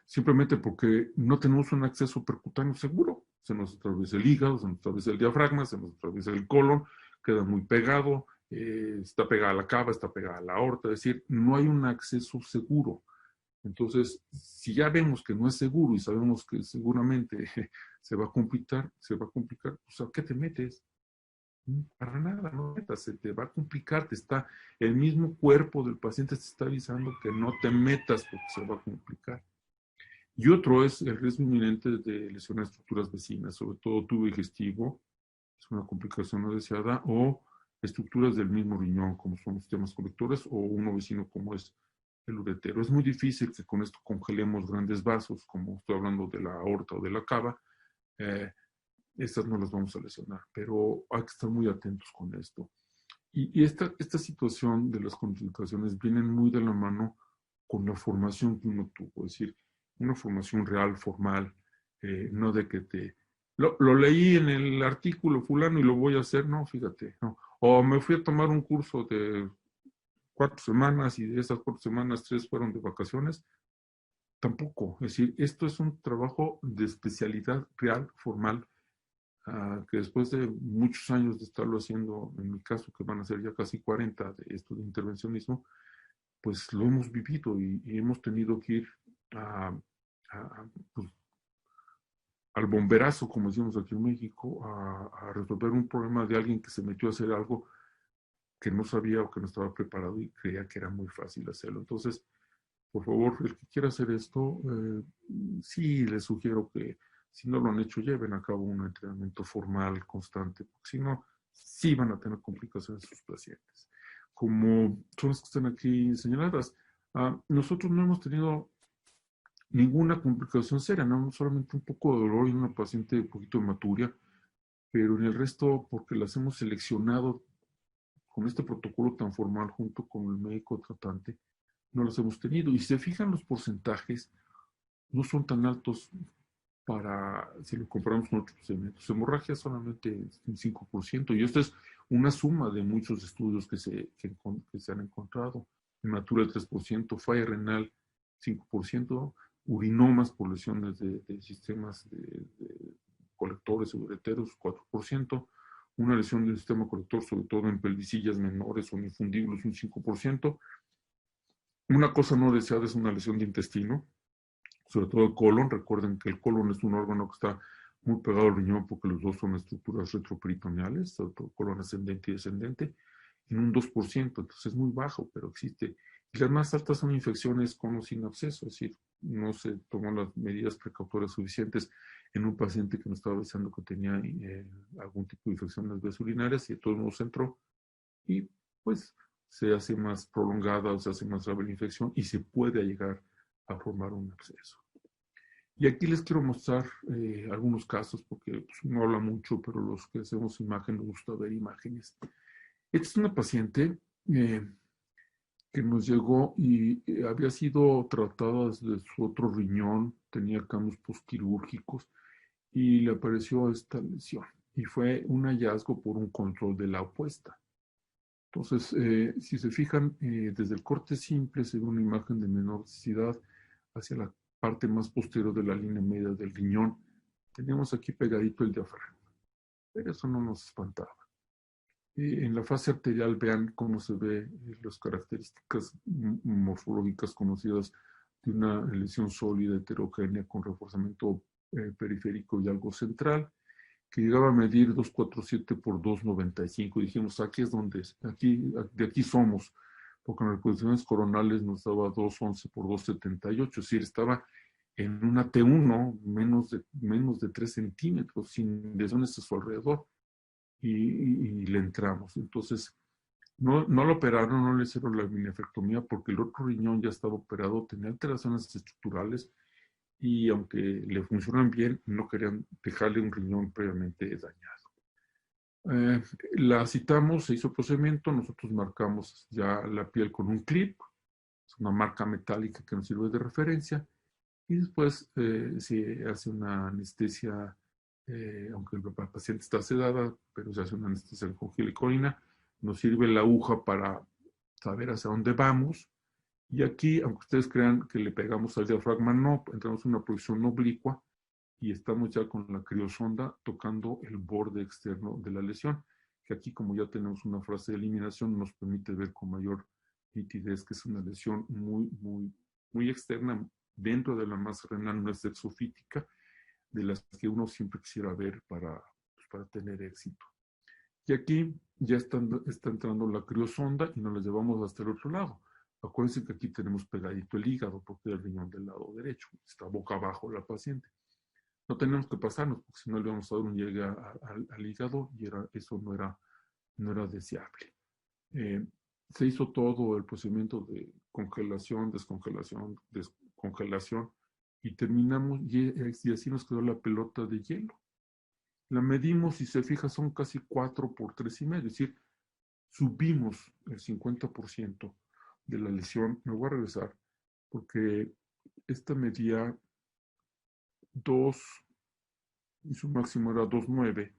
Simplemente porque no tenemos un acceso percutáneo seguro. Se nos atraviesa el hígado, se nos atraviesa el diafragma, se nos atraviesa el colon, queda muy pegado, está pegada a la cava, está pegada a la aorta, es decir, no hay un acceso seguro. Entonces, si ya vemos que no es seguro y sabemos que seguramente se va a complicar, pues ¿a qué te metes? Para nada, no metas, se te va a complicar, el mismo cuerpo del paciente te está avisando que no te metas porque se va a complicar. Y otro es el riesgo inminente de lesionar estructuras vecinas, sobre todo tubo digestivo, es una complicación no deseada, o estructuras del mismo riñón, como son los sistemas colectores, o uno vecino como es el uretero. Es muy difícil que con esto congelemos grandes vasos, como estoy hablando de la aorta o de la cava. Estas no las vamos a lesionar, pero hay que estar muy atentos con esto. Y esta situación de las contraindicaciones vienen muy de la mano con la formación que uno tuvo, es decir, una formación real, formal, no de que lo leí en el artículo fulano y lo voy a hacer, no, fíjate, no. O me fui a tomar un curso de 4 semanas y de esas 4 semanas 3 fueron de vacaciones, tampoco. Es decir, esto es un trabajo de especialidad real, formal, que después de muchos años de estarlo haciendo, en mi caso, que van a ser ya casi 40 de esto de intervencionismo, pues lo hemos vivido y hemos tenido que ir pues, al bomberazo, como decimos aquí en México, a resolver un problema de alguien que se metió a hacer algo que no sabía o que no estaba preparado y creía que era muy fácil hacerlo. Entonces, por favor, el que quiera hacer esto, sí les sugiero que si no lo han hecho, lleven a cabo un entrenamiento formal, constante, porque si no, sí van a tener complicaciones sus pacientes. Como son las que están aquí señaladas, nosotros no hemos tenido ninguna complicación seria, ¿no? Solamente un poco de dolor en una paciente un poquito hematuria, pero en el resto, porque las hemos seleccionado con este protocolo tan formal junto con el médico tratante, no los hemos tenido. Y si se fijan los porcentajes, no son tan altos si lo comparamos con otros procedimientos. Hemorragia solamente un 5%, y esto es una suma de muchos estudios que se han encontrado. Hematura 3%, falla renal 5%, urinomas por lesiones de sistemas de colectores o ureteros 4%, una lesión del sistema colector, sobre todo en pelvicillas menores o en infundibles, un 5%. Una cosa no deseada es una lesión de intestino, sobre todo el colon. Recuerden que el colon es un órgano que está muy pegado al riñón porque los dos son estructuras retroperitoneales, sobre todo colon ascendente y descendente, en un 2%, entonces es muy bajo, pero existe. Y las más altas son infecciones con o sin absceso, es decir, no se tomó las medidas precautorias suficientes en un paciente que nos estaba avisando que tenía algún tipo de infección en las vías urinarias, y de todos modos entró, y pues se hace más prolongada o se hace más grave la infección y se puede llegar a formar un absceso. Y aquí les quiero mostrar algunos casos, porque pues, no habla mucho, pero los que hacemos imagen nos gusta ver imágenes. Esta es una paciente que nos llegó y había sido tratada desde su otro riñón, tenía cambios postquirúrgicos y le apareció esta lesión. Y fue un hallazgo por un control de la opuesta. Entonces, si se fijan, desde el corte simple se ve una imagen de menor densidad hacia la parte más posterior de la línea media del riñón. Tenemos aquí pegadito el diafragma, pero eso no nos espantaba. En la fase arterial vean cómo se ve las características morfológicas conocidas de una lesión sólida heterogénea con reforzamiento periférico y algo central, que llegaba a medir 247 por 295. Dijimos, aquí es donde es, de aquí somos, porque en las reproducciones coronales nos daba 211 por 278, es decir, estaba en una T1, menos de 3 centímetros, sin lesiones a su alrededor, y le entramos. Entonces, no lo operaron, no le hicieron la minefrectomía porque el otro riñón ya estaba operado, tenía alteraciones estructurales, y aunque le funcionan bien, no querían dejarle un riñón previamente dañado. La citamos, se hizo el procedimiento, nosotros marcamos ya la piel con un clip, es una marca metálica que nos sirve de referencia, y después se hace una anestesia, aunque la paciente está sedada, pero se hace una anestesia con gilicorina, nos sirve la aguja para saber hacia dónde vamos, y aquí, aunque ustedes crean que le pegamos al diafragma, no, entramos en una posición oblicua y estamos ya con la criosonda tocando el borde externo de la lesión, que aquí, como ya tenemos una fase de eliminación, nos permite ver con mayor nitidez que es una lesión muy externa dentro de la masa renal, no es exofítica, de las que uno siempre quisiera ver para tener éxito. Y aquí ya está entrando la criosonda y nos la llevamos hasta el otro lado. Acuérdense que aquí tenemos pegadito el hígado porque es el riñón del lado derecho, está boca abajo la paciente. No tenemos que pasarnos porque si no le vamos a dar un llegue al hígado, y eso no era deseable. Se hizo todo el procedimiento de congelación, descongelación, descongelación, y terminamos, y así nos quedó la pelota de hielo. La medimos y se fija, son casi 4 por 3,5, es decir, subimos el 50% de la lesión. Me voy a regresar porque esta medía 2 y su máximo era 2,9,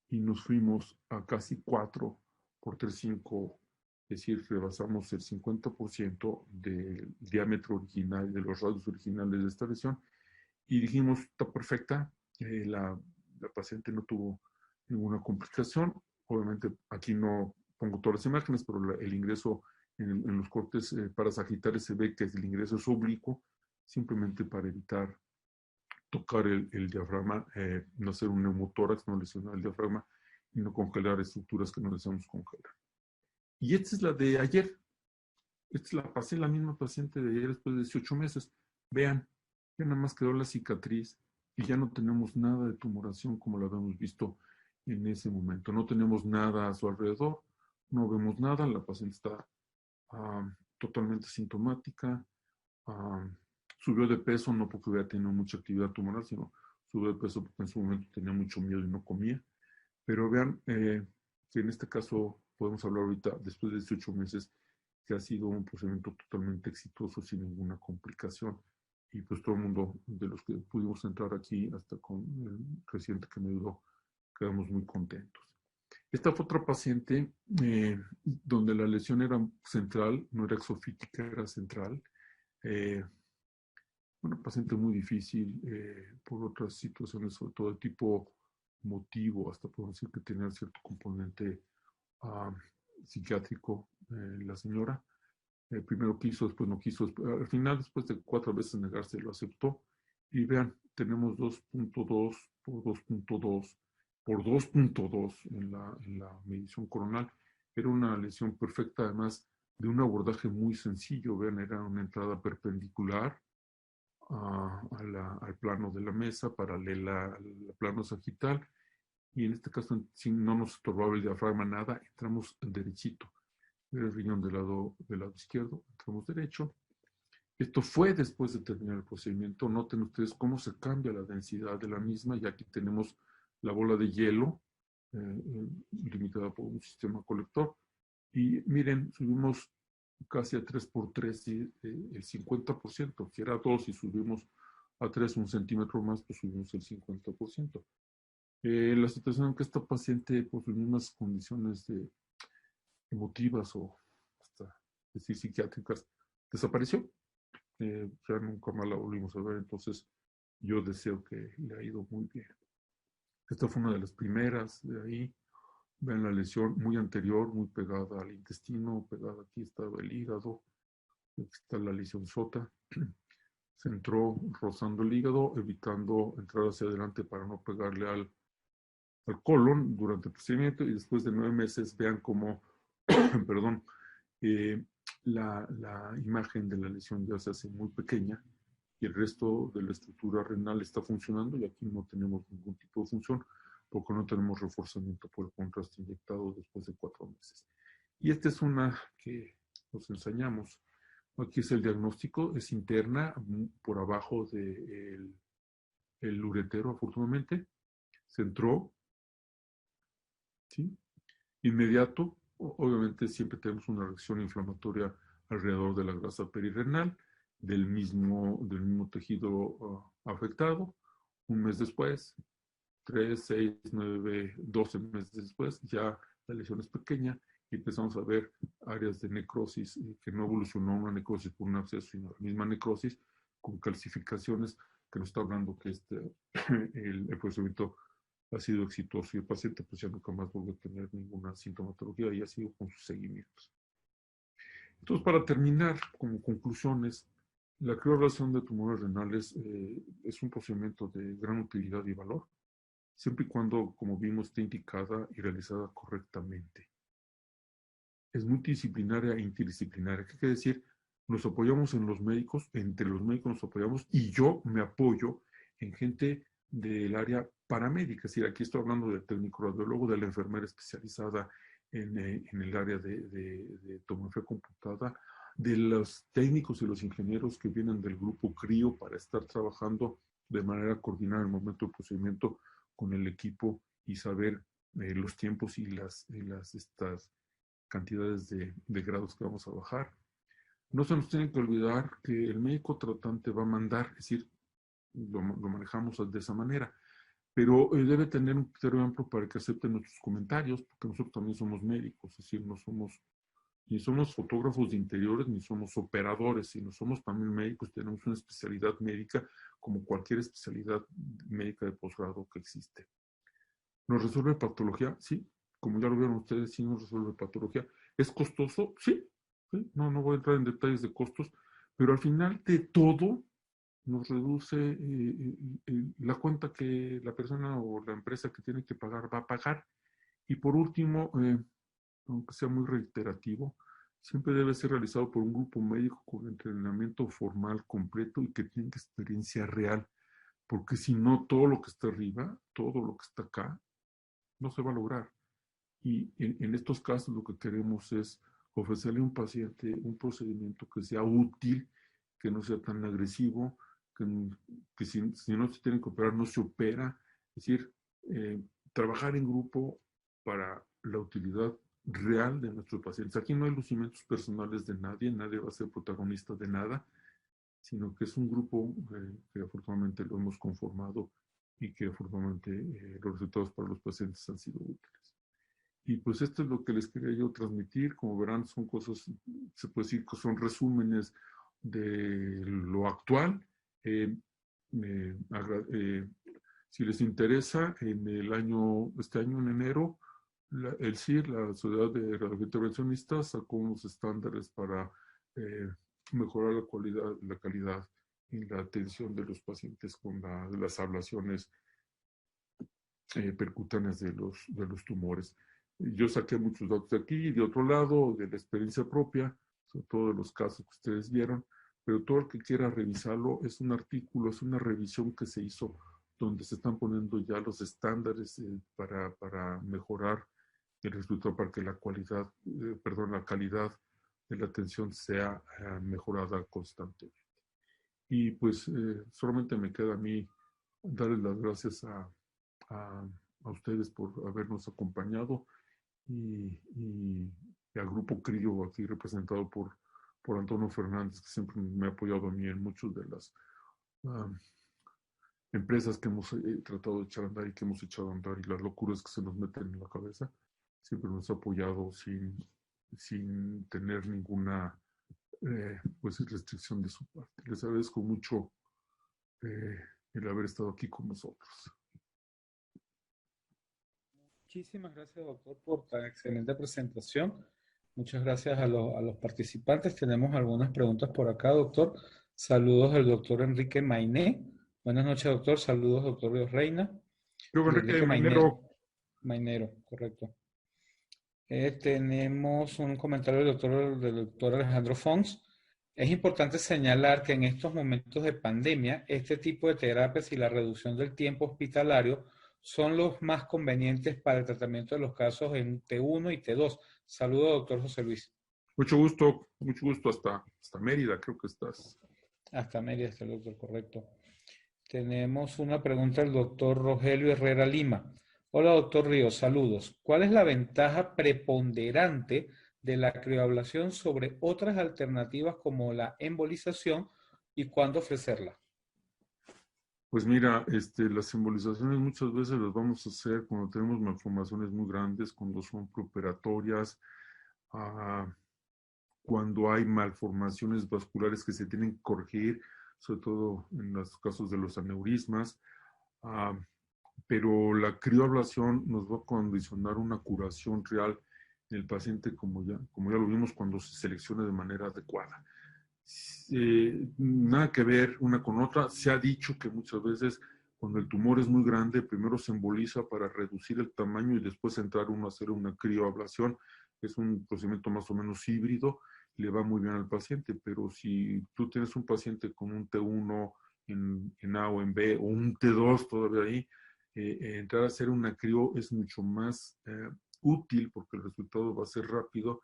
y nos fuimos a casi 4 por 3,5, es decir, rebasamos el 50% del diámetro original, de los radios originales de esta lesión, y dijimos, está perfecta, la paciente no tuvo ninguna complicación. Obviamente aquí no pongo todas las imágenes, pero el ingreso en los cortes parasagitales se ve que el ingreso es oblicuo, simplemente para evitar tocar el diafragma, no hacer un neumotórax, no lesionar el diafragma y no congelar estructuras que no deseamos congelar. Y esta es la de ayer. Esta es la misma paciente de ayer después de 18 meses. Vean, ya nada más quedó la cicatriz y ya no tenemos nada de tumoración como la habíamos visto en ese momento. No tenemos nada a su alrededor, no vemos nada, la paciente está totalmente sintomática. Subió de peso no porque hubiera tenido mucha actividad tumoral, sino subió de peso porque en su momento tenía mucho miedo y no comía. Pero vean que en este caso podemos hablar ahorita, después de 18 meses, que ha sido un procedimiento totalmente exitoso sin ninguna complicación. y pues todo el mundo de los que pudimos entrar aquí, hasta con el reciente que me ayudó, quedamos muy contentos. Esta fue otra paciente donde la lesión era central, no era exofítica, era central. Una paciente muy difícil por otras situaciones, sobre todo de tipo motivo, hasta podemos decir que tenía cierto componente psiquiátrico la señora. Primero quiso, después no quiso. Al final, después de 4 veces negarse, lo aceptó. Y vean, tenemos 2.2 por 2.2 por 2.2 en la medición coronal. Era una lesión perfecta, además de un abordaje muy sencillo. Vean, era una entrada perpendicular al plano de la mesa, paralela al plano sagital. Y en este caso, si no nos estorbaba el diafragma, nada, entramos derechito. El riñón del lado izquierdo, entramos derecho. Esto fue después de terminar el procedimiento. Noten ustedes cómo se cambia la densidad de la misma, y aquí tenemos la bola de hielo limitada por un sistema colector. Y miren, subimos casi a 3x3 el 50%. Si era 2 y subimos a 3 un centímetro más, pues subimos el 50%. La situación en que esta paciente, por sus mismas condiciones emotivas o hasta decir psiquiátricas, desapareció. Ya nunca más la volvimos a ver, entonces yo deseo que le ha ido muy bien. Esta fue una de las primeras de ahí. Ven la lesión muy anterior, muy pegada al intestino, pegada aquí estaba el hígado, aquí está la lesión sota. Se entró rozando el hígado, evitando entrar hacia adelante para no pegarle al colon durante el procedimiento, y después de 9 meses vean cómo, perdón, la imagen de la lesión ya se hace muy pequeña y el resto de la estructura renal está funcionando, y aquí no tenemos ningún tipo de función porque no tenemos reforzamiento por el contraste inyectado después de 4 meses. Y esta es una que nos enseñamos. Aquí es el diagnóstico, es interna, por abajo del uretero, afortunadamente. Se entró, ¿sí? Inmediato, obviamente siempre tenemos una reacción inflamatoria alrededor de la grasa perirenal, del mismo tejido afectado. Un mes después, 3, 6, 9, 12 meses después, ya la lesión es pequeña y empezamos a ver áreas de necrosis que no evolucionó una necrosis por un absceso, sino la misma necrosis con calcificaciones, que nos está hablando que el procedimiento ha sido exitoso y el paciente pues ya nunca más vuelve a tener ninguna sintomatología y ha sido con sus seguimientos. Entonces, para terminar, como conclusiones, la criorreacción de tumores renales es un procedimiento de gran utilidad y valor, siempre y cuando, como vimos, esté indicada y realizada correctamente. Es multidisciplinaria e interdisciplinaria. ¿Qué quiere decir? Nos apoyamos en los médicos, entre los médicos nos apoyamos, y yo me apoyo en gente del área paramédica. Es decir, aquí estoy hablando del técnico radiólogo, de la enfermera especializada en el área de tomografía computada, de los técnicos y los ingenieros que vienen del grupo CRIO para estar trabajando de manera coordinada en el momento del procedimiento con el equipo y saber los tiempos y estas cantidades de grados que vamos a bajar. No se nos tiene que olvidar que el médico tratante va a mandar, es decir, lo manejamos de esa manera, pero debe tener un criterio amplio para que acepten nuestros comentarios, porque nosotros también somos médicos, es decir, no somos ni somos fotógrafos de interiores, ni somos operadores, sino somos también médicos, tenemos una especialidad médica como cualquier especialidad médica de posgrado que existe. ¿Nos resuelve patología? Sí, como ya lo vieron ustedes, sí nos resuelve patología. ¿Es costoso? Sí, ¿sí? No, no voy a entrar en detalles de costos, pero al final de todo nos reduce la cuenta que la persona o la empresa que tiene que pagar va a pagar. Y por último, aunque sea muy reiterativo, siempre debe ser realizado por un grupo médico con entrenamiento formal completo y que tenga experiencia real, porque si no, todo lo que está arriba, todo lo que está acá, no se va a lograr. Y en estos casos lo que queremos es ofrecerle a un paciente un procedimiento que sea útil, que no sea tan agresivo, que si no se tiene que operar, no se opera. Es decir, trabajar en grupo para la utilidad real de nuestros pacientes. Aquí no hay lucimientos personales de nadie, nadie va a ser protagonista de nada. sino que es un grupo que afortunadamente lo hemos conformado y que afortunadamente los resultados para los pacientes han sido útiles. Y pues esto es lo que les quería yo transmitir. Como verán, son cosas, se puede decir que son resúmenes de lo actual. Si les interesa, este año en enero, el CIR, la Sociedad de Radiología Intervencionista, sacó unos estándares para mejorar la calidad y la atención de los pacientes con las ablaciones percutáneas de los tumores. Yo saqué muchos datos de aquí y de otro lado, de la experiencia propia, sobre todo de los casos que ustedes vieron, pero todo el que quiera revisarlo es un artículo, es una revisión que se hizo donde se están poniendo ya los estándares para mejorar el resultado, para que la calidad de la atención sea mejorada constantemente. Y pues solamente me queda a mí darles las gracias a ustedes por habernos acompañado y al grupo CRIO aquí representado por Antonio Fernández, que siempre me ha apoyado a mí en muchas de las empresas que hemos tratado de echar a andar y que hemos echado a andar y las locuras que se nos meten en la cabeza. Siempre nos ha apoyado sin tener ninguna pues restricción de su parte. Les agradezco mucho el haber estado aquí con nosotros. Muchísimas gracias, doctor, por tan excelente presentación. Muchas gracias a los participantes. Tenemos algunas preguntas por acá, doctor. Saludos al doctor Enrique Mainé. Buenas noches, doctor. Saludos, doctor Ríos Reina. Yo, Enrique Mainero. Mainero, correcto. Tenemos un comentario del doctor Alejandro Fons. Es importante señalar que en estos momentos de pandemia, este tipo de terapias y la reducción del tiempo hospitalario son los más convenientes para el tratamiento de los casos en T1 y T2. Saludos, doctor José Luis. Mucho gusto hasta Mérida, creo que estás. Hasta Mérida está el doctor, correcto. Tenemos una pregunta del doctor Rogelio Herrera Lima. Hola, doctor Ríos, saludos. ¿Cuál es la ventaja preponderante de la crioablación sobre otras alternativas como la embolización y cuándo ofrecerla? Pues mira, las embolizaciones muchas veces las vamos a hacer cuando tenemos malformaciones muy grandes, cuando son preoperatorias, cuando hay malformaciones vasculares que se tienen que corregir, sobre todo en los casos de los aneurismas. Pero la crioablación nos va a condicionar una curación real en el paciente, como ya lo vimos, cuando se selecciona de manera adecuada. Nada que ver una con otra. Se ha dicho que muchas veces cuando el tumor es muy grande, primero se emboliza para reducir el tamaño y después entrar uno a hacer una crioablación. Es un procedimiento más o menos híbrido, le va muy bien al paciente, pero si tú tienes un paciente con un T1 en A o en B, o un T2 todavía ahí, entrar a hacer una crio es mucho más útil porque el resultado va a ser rápido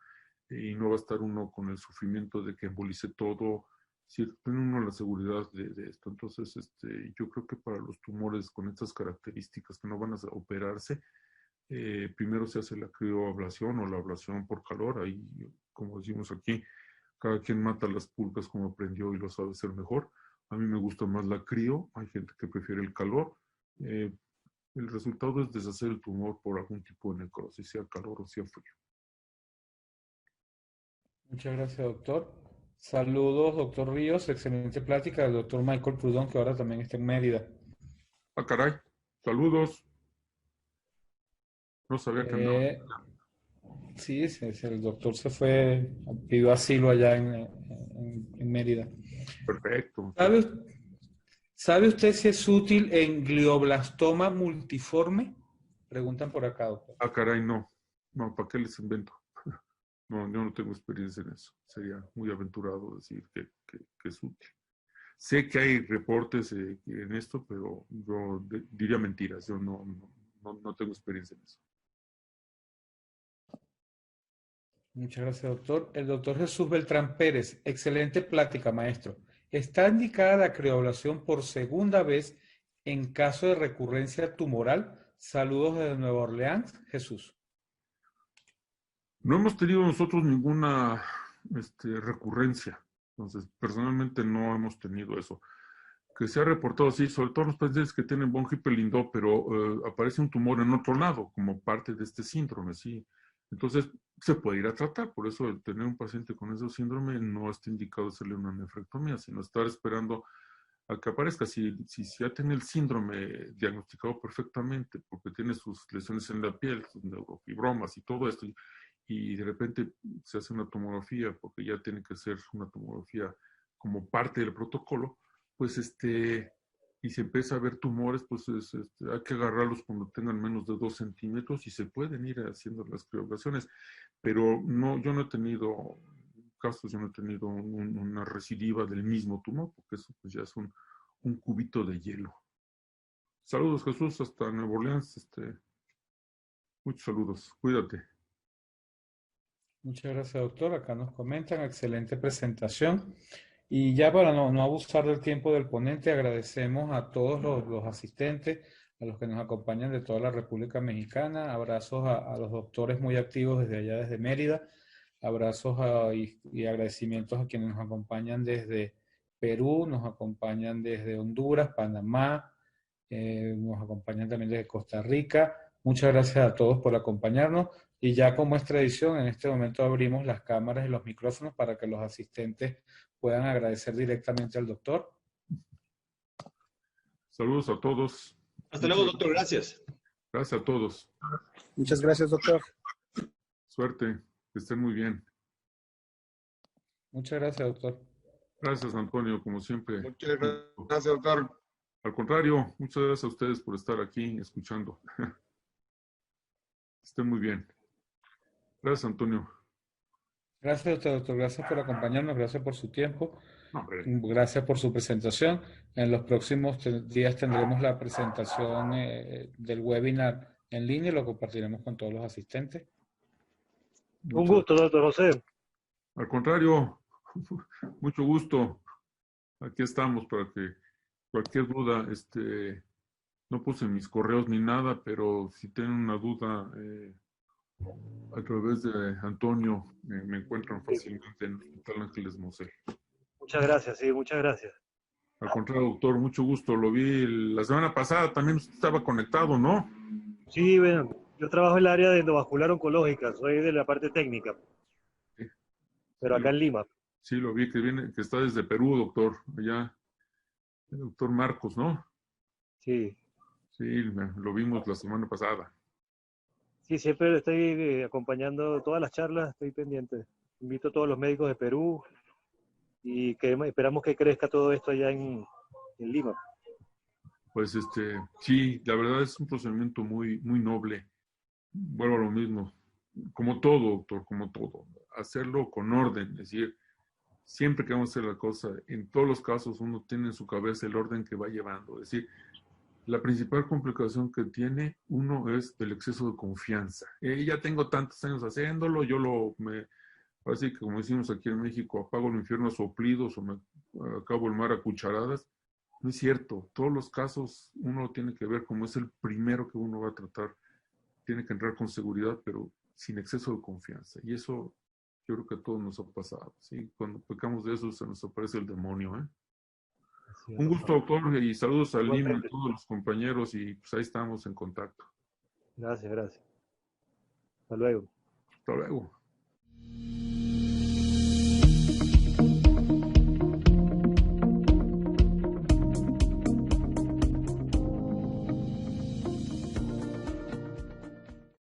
y no va a estar uno con el sufrimiento de que embolice todo, si tiene uno la seguridad de esto. Entonces, yo creo que para los tumores con estas características que no van a operarse, primero se hace la crioablación o la ablación por calor. Ahí, como decimos aquí, cada quien mata las pulgas como aprendió y lo sabe hacer mejor. A mí me gusta más la crio, hay gente que prefiere el calor. El resultado es deshacer el tumor por algún tipo de necrosis, sea calor o sea frío. Muchas gracias, doctor. Saludos, doctor Ríos. Excelente plática del doctor Michael Prudón, que ahora también está en Mérida. Ah, caray. Saludos. No sabía que andaba. Sí, el doctor se fue, pidió asilo allá en Mérida. Perfecto. ¿Sabe usted si es útil en glioblastoma multiforme? Preguntan por acá, doctor. Ah, caray, no. No, ¿para qué les invento? No, yo no tengo experiencia en eso. Sería muy aventurado decir que es útil. Sé que hay reportes en esto, pero yo diría mentiras. Yo no tengo experiencia en eso. Muchas gracias, doctor. El doctor Jesús Beltrán Pérez. Excelente plática, maestro. ¿Está indicada la crioablación por segunda vez en caso de recurrencia tumoral? Saludos desde Nueva Orleans, Jesús. No hemos tenido nosotros ninguna recurrencia. Entonces, personalmente no hemos tenido eso. Que se ha reportado, sí, sobre todo los pacientes que tienen von Hippel-Lindau, pero aparece un tumor en otro lado, como parte de este síndrome, sí. Entonces, se puede ir a tratar. Por eso, el tener un paciente con ese síndrome no está indicado hacerle una nefrectomía, sino estar esperando a que aparezca. Si ya tiene el síndrome diagnosticado perfectamente, porque tiene sus lesiones en la piel, sus neurofibromas y todo esto, y de repente se hace una tomografía, porque ya tiene que ser una tomografía como parte del protocolo, pues y se empieza a ver tumores, pues hay que agarrarlos cuando tengan menos de 2 centímetros y se pueden ir haciendo las crioablasión. Pero no, yo no he tenido casos, yo no he tenido una recidiva del mismo tumor, porque eso pues ya es un cubito de hielo. Saludos, Jesús, hasta Nueva Orleans. Muchos saludos, cuídate. Muchas gracias, doctor. Acá nos comentan, excelente presentación. Y ya para no abusar del tiempo del ponente, agradecemos a todos los asistentes, a los que nos acompañan de toda la República Mexicana. Abrazos a los doctores muy activos desde allá, desde Mérida. Abrazos y agradecimientos a quienes nos acompañan desde Perú, nos acompañan desde Honduras, Panamá, nos acompañan también desde Costa Rica. Muchas gracias a todos por acompañarnos. Y ya como es tradición, en este momento abrimos las cámaras y los micrófonos para que los asistentes puedan agradecer directamente al doctor. Saludos a todos. Hasta luego, doctor. Gracias. Gracias a todos. Muchas gracias, doctor. Suerte. Que estén muy bien. Muchas gracias, doctor. Gracias, Antonio, como siempre. Muchas gracias, doctor. Al contrario, muchas gracias a ustedes por estar aquí escuchando. Estén muy bien. Gracias, Antonio. Gracias, doctor. Gracias por acompañarnos. Gracias por su tiempo. Hombre. Gracias por su presentación. En los próximos días tendremos la presentación del webinar en línea y lo compartiremos con todos los asistentes. Un gusto, doctor José. Al contrario, mucho gusto. Aquí estamos para que cualquier duda, no puse mis correos ni nada, pero si tienen una duda a través de Antonio, me encuentran fácilmente en el Hospital Ángeles Mosel. Muchas gracias, sí, muchas gracias. Al contrario, doctor, mucho gusto. Lo vi la semana pasada, también usted estaba conectado, ¿no? Sí, bueno, yo trabajo en el área de endovascular oncológica, soy de la parte técnica, Sí. pero acá en Lima. Sí, lo vi que está desde Perú, doctor, allá, el doctor Marcos, ¿no? Sí, Sí, lo vimos la semana pasada. sí, siempre estoy acompañando todas las charlas, estoy pendiente. Invito a todos los médicos de Perú y esperamos que crezca todo esto allá en Lima. Pues sí, la verdad es un procedimiento muy, muy noble. Vuelvo a lo mismo. Como todo, doctor, como todo. Hacerlo con orden, es decir, siempre que vamos a hacer la cosa, en todos los casos uno tiene en su cabeza el orden que va llevando. Es decir, la principal complicación que tiene uno es el exceso de confianza. Ya tengo tantos años haciéndolo, así que como decimos aquí en México, apago el infierno a soplidos o me acabo el mar a cucharadas. No es cierto. Todos los casos uno tiene que ver como es el primero que uno va a tratar. Tiene que entrar con seguridad, pero sin exceso de confianza. Y eso yo creo que a todos nos ha pasado. ¿Sí? Cuando pecamos de eso se nos aparece el demonio. Sí, Un gusto, doctor, y saludos a Lima, a igualmente. todos los compañeros, y pues ahí estamos en contacto. Gracias, gracias. Hasta luego. Hasta luego.